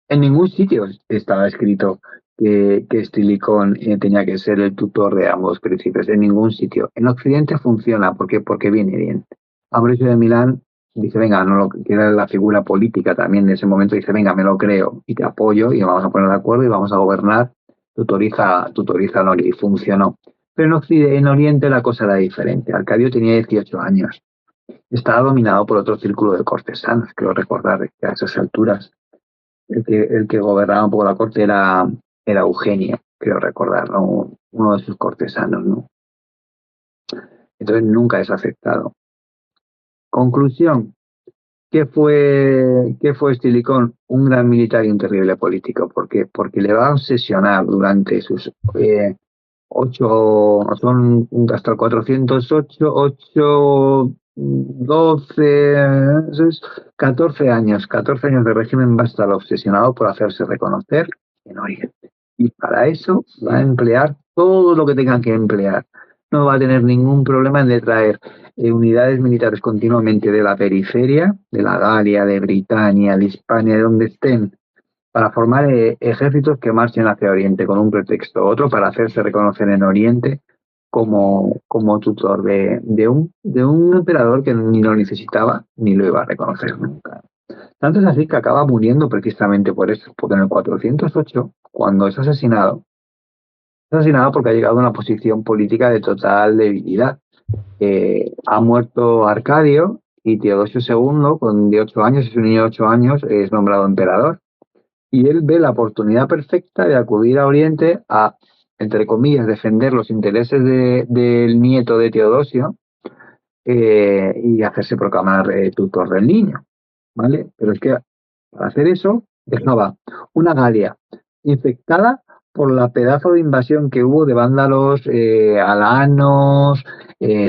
En ningún sitio estaba escrito que Estilicón tenía que ser el tutor de ambos príncipes. En ningún sitio. En Occidente funciona porque viene bien. Ambrosio de Milán dice, venga, no lo, que era la figura política también de ese momento, dice, venga, me lo creo y te apoyo y vamos a poner de acuerdo y vamos a gobernar, tutoriza y funcionó. Pero en Oriente la cosa era diferente. Arcadio tenía 18 años. Estaba dominado por otro círculo de cortesanos, creo recordar que a esas alturas el que gobernaba un poco la corte era Eugenio, creo recordar, ¿no? Uno de sus cortesanos, ¿no? Entonces nunca es aceptado. Conclusión, ¿qué fue Estilicón? Un gran militar y un terrible político. ¿Por qué? Porque le va a obsesionar durante sus 8, son hasta el 408, 8, 12, 14 años de régimen va a estar obsesionado por hacerse reconocer en Oriente. Y para eso va a emplear todo lo que tenga que emplear. No va a tener ningún problema en traer unidades militares continuamente de la periferia, de la Galia, de Britania, de Hispania, de donde estén, para formar ejércitos que marchen hacia Oriente con un pretexto u otro para hacerse reconocer en Oriente como tutor de un emperador que ni lo necesitaba ni lo iba a reconocer nunca. Tanto es así que acaba muriendo precisamente por eso, porque en el 408, cuando es asesinado porque ha llegado a una posición política de total debilidad. Ha muerto Arcadio y Teodosio II, con 8 años, es un niño de 8 años, es nombrado emperador. Y él ve la oportunidad perfecta de acudir a Oriente a, entre comillas, defender los intereses del nieto de Teodosio y hacerse proclamar tutor del niño, ¿vale? Pero es que para hacer eso dejaba una Galia infectada por la pedazo de invasión que hubo de vándalos, alanos,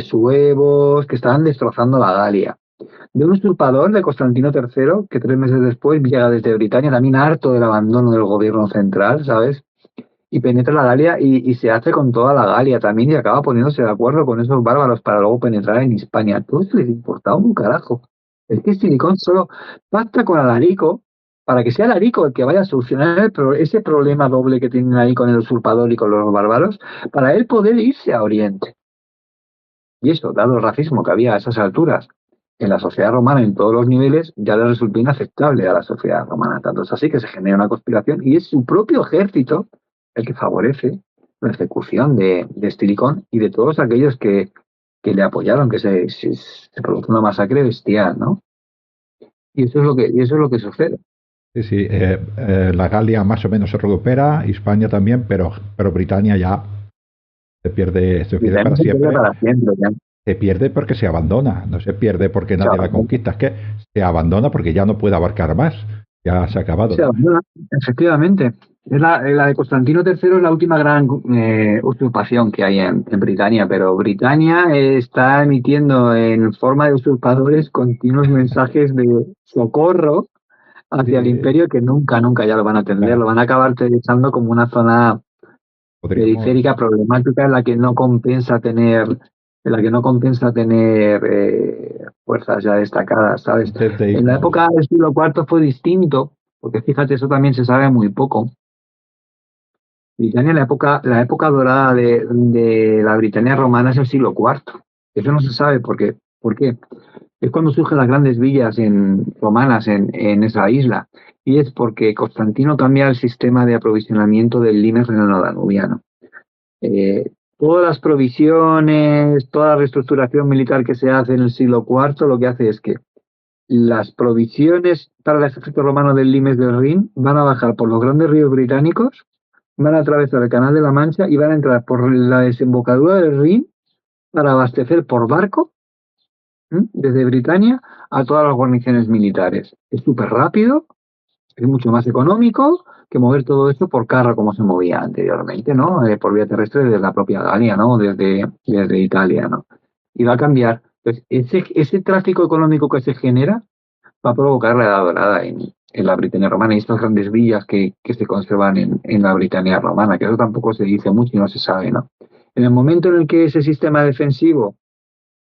suevos, que estaban destrozando la Galia. De un usurpador de Constantino III, que 3 meses después llega desde Britania, también harto del abandono del gobierno central, ¿sabes? Y penetra la Galia y se hace con toda la Galia también y acaba poniéndose de acuerdo con esos bárbaros para luego penetrar en Hispania. Todo eso les importaba un carajo. Es que Silicón solo pacta con Alarico para que sea Alarico el que vaya a solucionar ese problema doble que tienen ahí con el usurpador y con los bárbaros, para él poder irse a Oriente. Y eso, dado el racismo que había a esas alturas en la sociedad romana en todos los niveles, ya le resultó inaceptable a la sociedad romana. Tanto es así que se genera una conspiración y es su propio ejército el que favorece la ejecución de Estilicón y de todos aquellos que le apoyaron, que se produjo una masacre bestial, ¿no? Y eso es lo que sucede. Sí, sí, la Galia más o menos se recupera, Hispania también, pero Britania ya se pierde para siempre. Ya. Se pierde porque se abandona, no se pierde porque nadie la conquista, es que se abandona porque ya no puede abarcar más, ya se ha acabado. Se abandona, efectivamente. La de Constantino III es la última gran usurpación que hay en Britania, pero Britania está emitiendo en forma de usurpadores continuos mensajes de socorro hacia el imperio que nunca ya lo van a atender, lo van a acabar utilizando como una zona periférica problemática en la que no compensa tener fuerzas ya destacadas, ¿sabes? En la época del siglo IV fue distinto, porque fíjate, eso también se sabe muy poco. Britania, la época dorada de la Britania romana es el siglo IV. Eso no se sabe por qué. ¿Por qué? Es cuando surgen las grandes villas romanas en esa isla. Y es porque Constantino cambia el sistema de aprovisionamiento del limes renano-danubiano. Todas las provisiones, toda la reestructuración militar que se hace en el siglo IV, lo que hace es que las provisiones para el ejército romano del limes del Rin van a bajar por los grandes ríos británicos, van a atravesar el Canal de la Mancha y van a entrar por la desembocadura del Rin para abastecer por barco desde Britania a todas las guarniciones militares. Es súper rápido, es mucho más económico que mover todo esto por carro como se movía anteriormente, ¿no? Por vía terrestre desde la propia Galia, ¿no? Desde Italia, ¿no? Y va a cambiar. Entonces, ese tráfico económico que se genera va a provocar la Edad Dorada en la Britania romana y estas grandes villas que se conservan en la Britania romana, que eso tampoco se dice mucho y no se sabe, ¿no? En el momento en el que ese sistema defensivo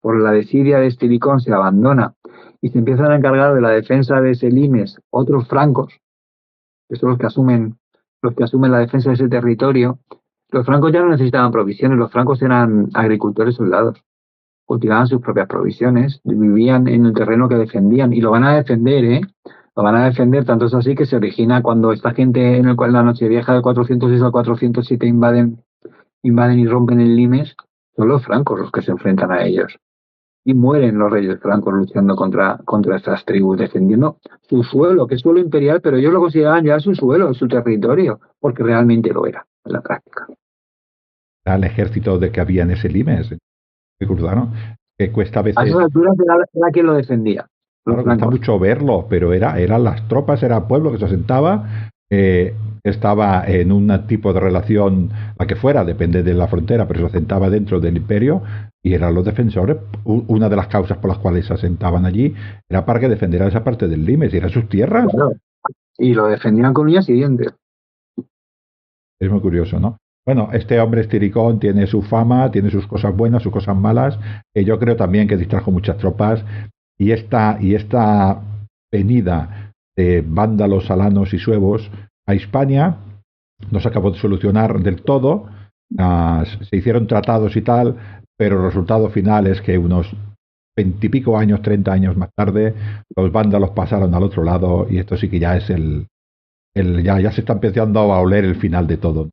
por la desidia de Estilicón se abandona y se empiezan a encargar de la defensa de Selimes otros francos, que son los que asumen la defensa de ese territorio, los francos ya no necesitaban provisiones, los francos eran agricultores soldados, cultivaban sus propias provisiones, vivían en el terreno que defendían y lo van a defender, ¿eh? Lo van a defender, tanto es así que se origina cuando esta gente en la Nochevieja del 406 al 407 invaden y rompen el Limes, son los francos los que se enfrentan a ellos. Y mueren los reyes francos luchando contra estas tribus, defendiendo su suelo, que es suelo imperial, pero ellos lo consideraban ya su suelo, su territorio, porque realmente lo era en la práctica. Al ejército de que había en ese Limes, ¿no? Que cuesta a A veces, esas alturas era quien lo defendía, los claro, cuesta francos. mucho verlo, pero eran las tropas, era el pueblo que se asentaba, estaba en un tipo de relación, la que fuera, depende de la frontera, pero se asentaba dentro del imperio y eran los defensores. Una de las causas por las cuales se asentaban allí era para que defendiera esa parte del Limes y eran sus tierras. Claro. Y lo defendían con uñas y dientes. Es muy curioso, ¿no? Bueno, este hombre estiricón tiene su fama, tiene sus cosas buenas, sus cosas malas. Yo creo también que distrajo muchas tropas y esta venida de vándalos, alanos y suevos a Hispania no se acabó de solucionar del todo. Se hicieron tratados y tal, pero el resultado final es que unos 20 y pico años, 30 años más tarde, los vándalos pasaron al otro lado y esto sí que ya es ya se está empezando a oler el final de todo.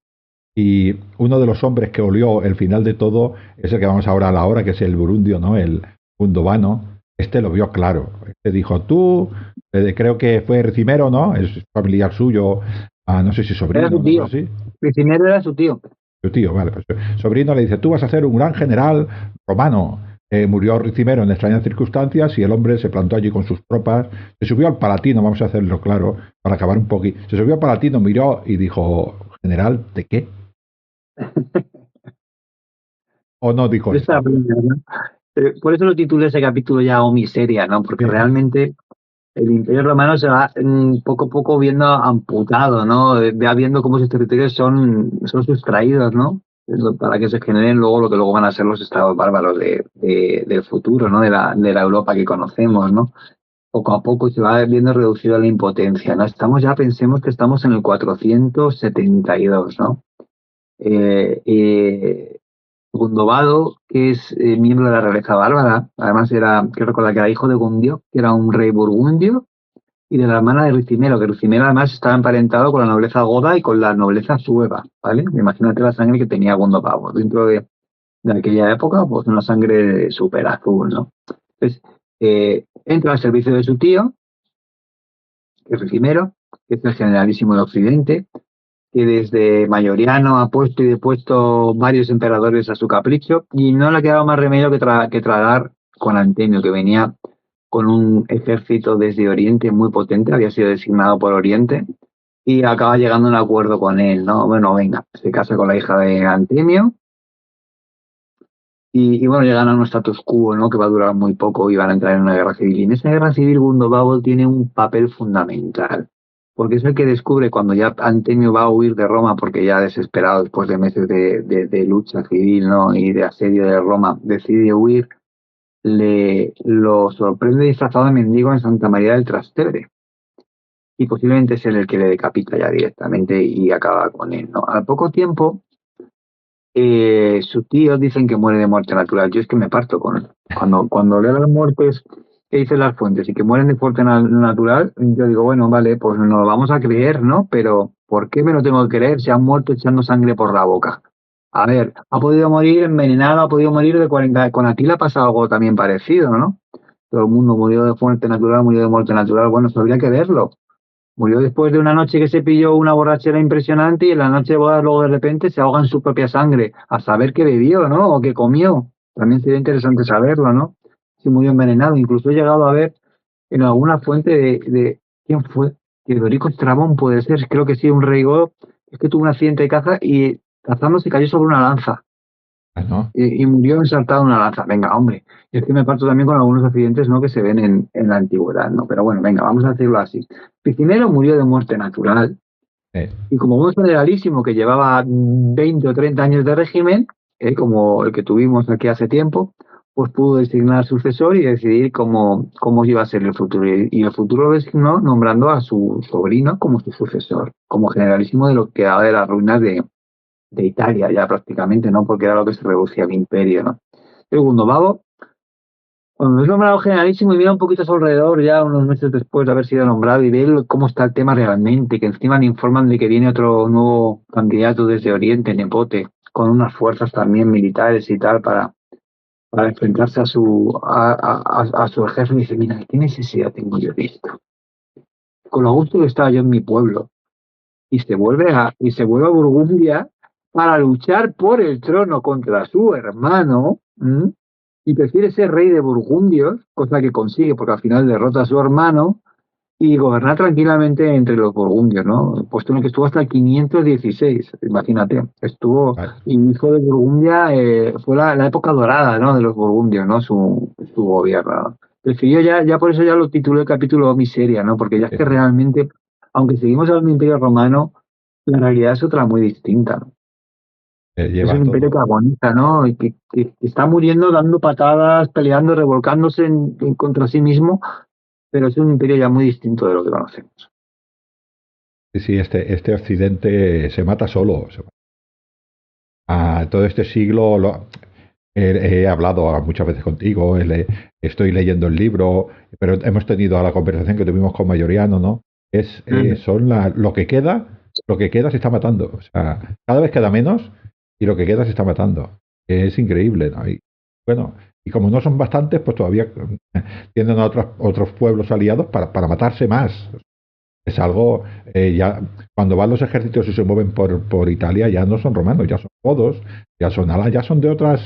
Y uno de los hombres que olió el final de todo es el que vamos ahora a la hora, que es el burundio, ¿no? El gundobano. Este lo vio claro. Este dijo, tú, creo que fue Ricimero, ¿no? Es familiar suyo, no sé si Era sobrino, su no sé tío. si. Prisionero era su tío. Su tío, vale. Pues, sobrino le dice, tú vas a ser un gran general romano. Murió Ricimero en extrañas circunstancias y el hombre se plantó allí con sus tropas. Se subió al Palatino, vamos a hacerlo claro, para acabar un poquito. Se subió al Palatino, miró y dijo, general, ¿de qué? ¿O no dijo Esta, eso? ¿no? Por eso lo titulé ese capítulo ya O Miseria, ¿no? Porque Sí, realmente el Imperio Romano se va poco a poco viendo amputado, ¿no? Va viendo cómo sus territorios son sustraídos, ¿no? Para que se generen luego lo que luego van a ser los estados bárbaros del futuro, ¿no? De la Europa que conocemos, ¿no? Poco a poco se va viendo reducido a la impotencia, ¿no? Pensemos que estamos en el 472, ¿no? Gundobado, que es miembro de la realeza bárbara, además quiero recordar que era hijo de Gundio, que era un rey burgundio, y de la hermana de Ricimero, que Ricimero además estaba emparentado con la nobleza goda y con la nobleza sueva, ¿vale? Imagínate la sangre que tenía Gundobado dentro de aquella época, pues una sangre súper azul, ¿no? Entonces, entra al servicio de su tío, que es Ricimero, que es el generalísimo de Occidente, que desde Mayoriano ha puesto y depuesto varios emperadores a su capricho, y no le ha quedado más remedio que tragar con Antemio, que venía con un ejército desde Oriente muy potente, había sido designado por Oriente, y acaba llegando a un acuerdo con él, ¿no? Bueno, venga, se casa con la hija de Antemio, y bueno, llegan a un status quo, ¿no? Que va a durar muy poco y van a entrar en una guerra civil. Y en esa guerra civil Gundobado tiene un papel fundamental, porque es el que descubre cuando ya Antemio va a huir de Roma, porque ya desesperado después de meses de lucha civil, ¿no? Y de asedio de Roma, decide huir, lo sorprende disfrazado de mendigo en Santa María del Trastevere. Y posiblemente es él el que le decapita ya directamente y acaba con él, ¿no? Al poco tiempo sus tíos dicen que muere de muerte natural. Yo es que me parto con él. Cuando leo las muertes que dicen las fuentes y que mueren de muerte natural, yo digo, bueno, vale, pues nos lo vamos a creer, ¿no? Pero ¿por qué me lo tengo que creer? Se han muerto echando sangre por la boca. A ver, ha podido morir envenenado, ha podido morir de 40. Con Atila ha pasado algo también parecido, ¿no? Todo el mundo murió de muerte natural, murió de muerte natural. Bueno, eso habría que verlo. Murió después de una noche que se pilló una borrachera impresionante y en la noche de bodas luego de repente se ahoga en su propia sangre, a saber qué bebió, ¿no? O qué comió. También sería interesante saberlo, ¿no? Si murió envenenado. Incluso he llegado a ver en alguna fuente de ¿quién fue? Teodorico Estrabón puede ser, creo que sí, un rey godo, es que tuvo un accidente de caza y cazando se cayó sobre una lanza ¿no? y murió ensartado en una lanza. Venga, hombre, es que me parto también con algunos accidentes, ¿no? Que se ven en la antigüedad, ¿no? Pero bueno, venga, vamos a decirlo así. Picinero murió de muerte natural Eh, y como un generalísimo que llevaba 20 o 30 años de régimen, como el que tuvimos aquí hace tiempo, pues pudo designar sucesor y decidir cómo iba a ser el futuro. Y el futuro lo designó nombrando a su sobrino como su sucesor, como generalísimo de lo que quedaba de las ruinas de Italia ya prácticamente, ¿no? Porque era lo que se reducía al imperio, ¿no? Segundo, Vago, cuando es nombrado generalísimo y mira un poquito a su alrededor ya unos meses después de haber sido nombrado y ve cómo está el tema realmente, que encima le informan de que viene otro nuevo candidato desde Oriente, Nepote, con unas fuerzas también militares y tal para enfrentarse a su ejército y dice, mira, ¿qué necesidad tengo yo de esto? Con lo gusto que estaba yo en mi pueblo y se vuelve a Burgundia para luchar por el trono contra su hermano, ¿m? Y prefiere ser rey de Burgundios, cosa que consigue porque al final derrota a su hermano y gobernar tranquilamente entre los burgundios, ¿no? Puesto en el que estuvo hasta el 516, imagínate, estuvo vale. y hijo de Burgundia, fue la época dorada, ¿no? De los burgundios, ¿no? Su gobierno. Prefirió ya por eso ya lo titulé el capítulo Miseria, ¿no? Porque ya es que realmente, aunque seguimos hablando del Imperio Romano, la realidad es otra muy distinta, ¿no? Es Lleva un imperio todo. que agoniza, ¿no? Y que está muriendo, dando patadas, peleando, revolcándose contra sí mismo, pero es un imperio ya muy distinto de lo que conocemos. Sí, sí, este occidente se mata solo. Todo este siglo he hablado muchas veces contigo, estoy leyendo el libro, pero hemos tenido la conversación que tuvimos con Mayoriano, ¿no? Mm. Lo que queda se está matando. O sea, cada vez queda menos y lo que queda se está matando. Es increíble, ¿no? Y bueno, y como no son bastantes, pues todavía tienen a otros pueblos aliados para matarse más. Es algo, ya, cuando van los ejércitos y se mueven por Italia, ya no son romanos, ya son godos, ya son de otras,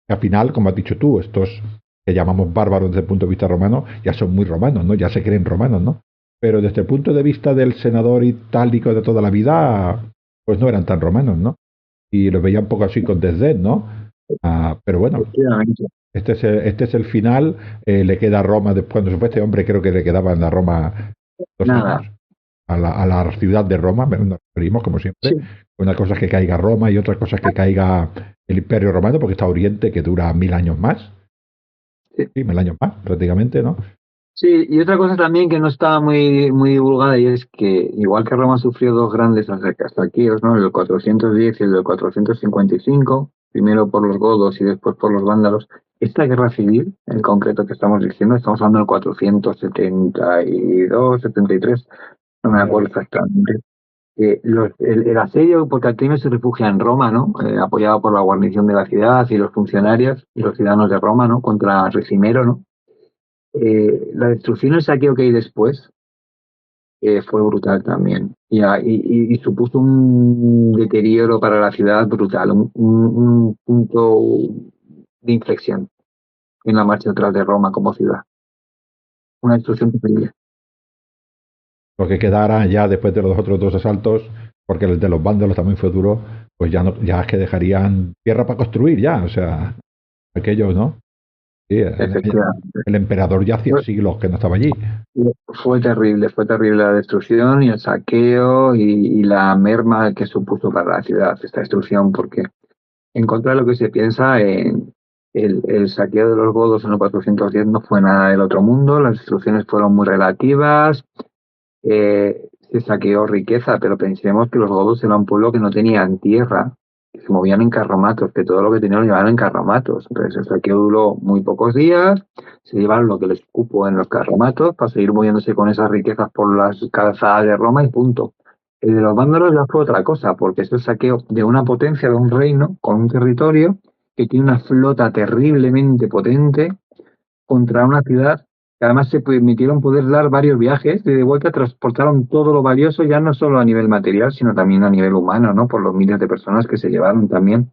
que al final, como has dicho tú, estos que llamamos bárbaros desde el punto de vista romano, ya son muy romanos, ¿no? Ya se creen romanos, ¿no? Pero desde el punto de vista del senador itálico de toda la vida, pues no eran tan romanos, ¿no? Y los veía un poco así con desdén, ¿no? Pero bueno, Efectivamente. este es el final, le queda a Roma, después, cuando se fue este hombre, creo que le quedaban a Roma 2 años, Nada. a la ciudad de Roma, nos referimos como siempre. Sí, Una cosa es que caiga Roma y otra cosa es que caiga el Imperio Romano, porque está Oriente, que dura 1000 años más, sí. sí, 1000 años más, prácticamente, ¿no? Sí, y otra cosa también que no estaba muy divulgada y es que igual que Roma sufrió dos grandes saqueos, ¿no? El del 410 y el del 455, primero por los godos y después por los vándalos. Esta guerra civil, en concreto que estamos diciendo, estamos hablando del 472, 73, no me acuerdo exactamente. El asedio, porque Artemio se refugia en Roma, ¿no? Apoyado por la guarnición de la ciudad y los funcionarios y los ciudadanos de Roma, ¿no? Contra Ricimero, ¿no? La destrucción y el saqueo que hay después fue brutal también y supuso un deterioro para la ciudad brutal, un punto de inflexión en la marcha atrás de Roma como ciudad. Una destrucción terrible. Lo que quedara ya después de los otros dos asaltos, porque el de los vándalos también fue duro, pues ya, no, ya es que dejarían tierra para construir ya, o sea, aquello, ¿no? Sí, Efectivamente. el emperador ya hacía siglos que no estaba allí. Fue terrible la destrucción y el saqueo y la merma que supuso para la ciudad esta destrucción, porque en contra de lo que se piensa, el saqueo de los godos en el 410 no fue nada del otro mundo, las destrucciones fueron muy relativas, se saqueó riqueza, pero pensemos que los godos eran un pueblo que no tenían tierra, que se movían en carromatos, que todo lo que tenían lo llevaban en carromatos. Entonces el saqueo duró muy pocos días, se llevaron lo que les cupo en los carromatos para seguir moviéndose con esas riquezas por las calzadas de Roma y punto. El de los vándalos ya fue otra cosa, porque es el saqueo de una potencia, de un reino, con un territorio que tiene una flota terriblemente potente contra una ciudad que además se permitieron poder dar varios viajes y de vuelta transportaron todo lo valioso, ya no solo a nivel material, sino también a nivel humano, ¿no? Por los miles de personas que se llevaron también.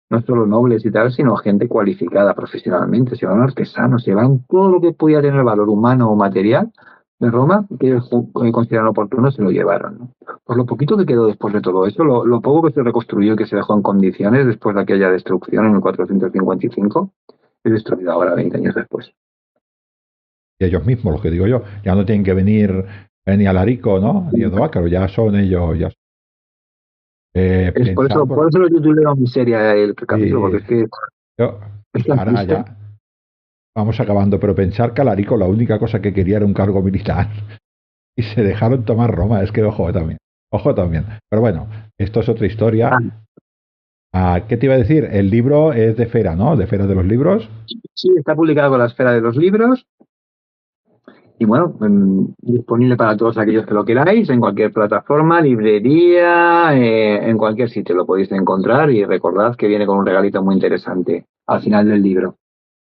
no solo nobles y tal, sino gente cualificada profesionalmente. Se llevaron artesanos, se llevaron todo lo que podía tener valor humano o material de Roma, que ellos consideraron oportuno, se lo llevaron, ¿no? Por lo poquito que quedó después de todo eso, lo poco que se reconstruyó y que se dejó en condiciones después de aquella destrucción en el 455, es destruido ahora, 20 años después. Y ellos mismos, lo que digo yo, ya no tienen que venir ni a Larico, ¿no? Ni a Doácaro, ya son ellos, ya. Es por Pensar, eso lo titulé miseria el capítulo, porque y es que yo, es tan ahora triste. ya vamos acabando, pero pensar que Alarico la única cosa que quería era un cargo militar y se dejaron tomar Roma, es que ojo también. Pero bueno, esto es otra Ah, historia. ¿Qué te iba a decir? El libro es de Fera, ¿no? De Fera de los Libros. sí, está publicado con la esfera de los libros y bueno, disponible para todos aquellos que lo queráis, en cualquier plataforma, librería, en cualquier sitio lo podéis encontrar y recordad que viene con un regalito muy interesante al final del libro,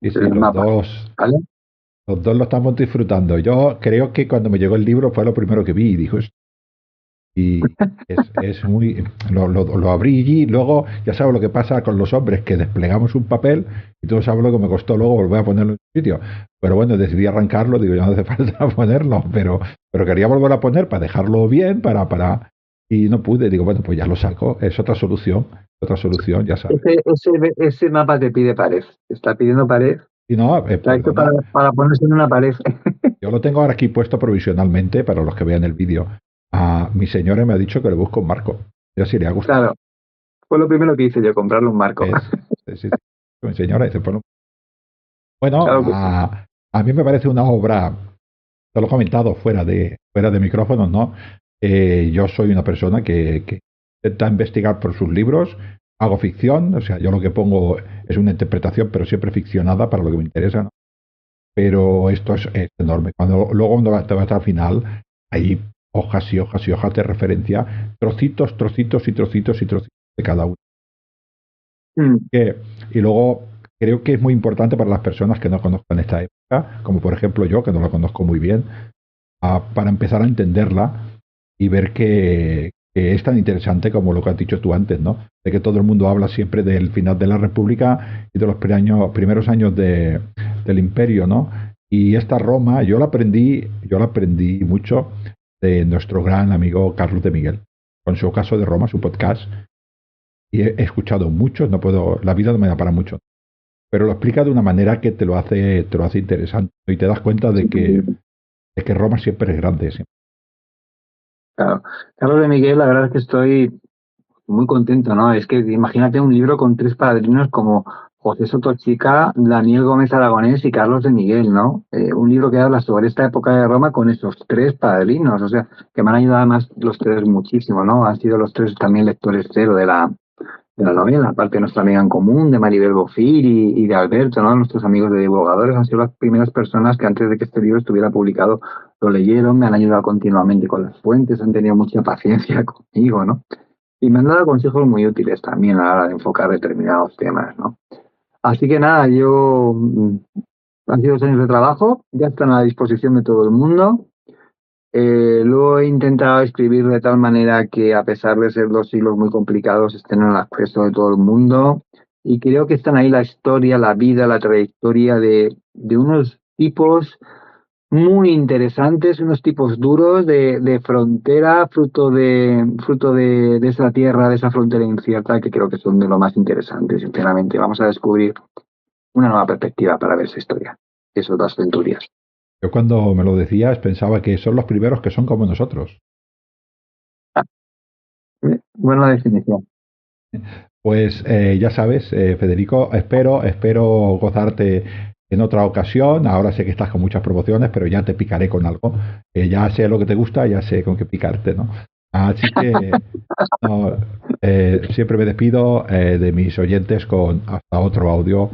Sí, el sí, mapa, ¿vale? los dos lo estamos disfrutando. Yo creo que cuando me llegó el libro fue lo primero que vi y dijo, y es muy... Lo abrí y luego ya sabes lo que pasa con los hombres, que desplegamos un papel y tú sabes lo que me costó luego volver a ponerlo en su sitio. Pero bueno, decidí arrancarlo, digo, ya no hace falta ponerlo, pero quería volver a poner para dejarlo bien, y no pude, digo, bueno, pues ya lo saco, es otra solución, ya sabes. Ese mapa te pide pared, te está pidiendo pared, Y no, está hecho perdona, para ponerse en una pared. yo lo tengo ahora aquí puesto provisionalmente para los que vean el vídeo. Mi señora me ha dicho que le busco un marco. Yo sí le ha gustado. Claro, fue lo primero que hice yo, comprarle un marco. Es, sí, sí, sí. Mi señora dice, bueno, bueno, Claro que sí. a mí me parece una obra, te lo he comentado fuera de micrófonos, ¿no? Yo soy una persona que intenta investigar por sus libros, hago ficción, o sea, yo lo que pongo es una interpretación, pero siempre ficcionada para lo que me interesa, ¿no? Pero esto es enorme. Luego te vas al final, hay hojas y hojas y hojas de referencia, trocitos, trocitos y trocitos y trocitos de cada uno. Mm. Que, y luego creo que es muy importante para las personas que no conozcan esta época, como por ejemplo yo, que no la conozco muy bien, para empezar a entenderla y ver que es tan interesante como lo que has dicho tú antes, ¿no? De que todo el mundo habla siempre del final de la República y de los primeros años del Imperio, ¿no? Y esta Roma, yo la aprendí mucho de nuestro gran amigo Carlos de Miguel, con su caso de Roma, su podcast, y he escuchado muchos, no puedo, la vida no me da para mucho, pero lo explica de una manera que te lo hace interesante y te das cuenta de que Roma siempre es grande. Siempre. Claro. Carlos de Miguel, la verdad es que estoy muy contento, ¿no? Es que imagínate un libro con tres padrinos como José Sotochica, Daniel Gómez Aragonés y Carlos de Miguel, ¿no? Un libro que habla sobre esta época de Roma con esos tres padrinos, o sea, que me han ayudado además los tres muchísimo, ¿no? Han sido los tres también lectores cero de la novela, aparte de nuestra amiga en común, de Maribel Bofil y de Alberto, ¿no? Nuestros amigos de divulgadores han sido las primeras personas que antes de que este libro estuviera publicado lo leyeron, me han ayudado continuamente con las fuentes, han tenido mucha paciencia conmigo, ¿no? Y me han dado consejos muy útiles también a la hora de enfocar determinados temas, ¿no? Así que nada, han sido 2 años de trabajo, ya están a la disposición de todo el mundo. Lo he intentado escribir de tal manera que, a pesar de ser 2 siglos muy complicados, estén en el acceso de todo el mundo. Y creo que están ahí la historia, la vida, la trayectoria de unos tipos muy interesantes, unos tipos duros de frontera, fruto de esa tierra, de esa frontera incierta, que creo que son de lo más interesante, sinceramente. Vamos a descubrir una nueva perspectiva para ver esa historia, esas dos centurias. Yo cuando me lo decías pensaba que son los primeros que son como nosotros. Buena definición. Pues ya sabes, Federico, espero gozarte en otra ocasión. Ahora sé que estás con muchas promociones, pero ya te picaré con algo. Ya sé lo que te gusta, ya sé con qué picarte, ¿no? Así que no, siempre me despido de mis oyentes con hasta otro audio,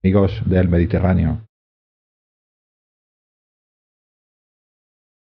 amigos del Mediterráneo.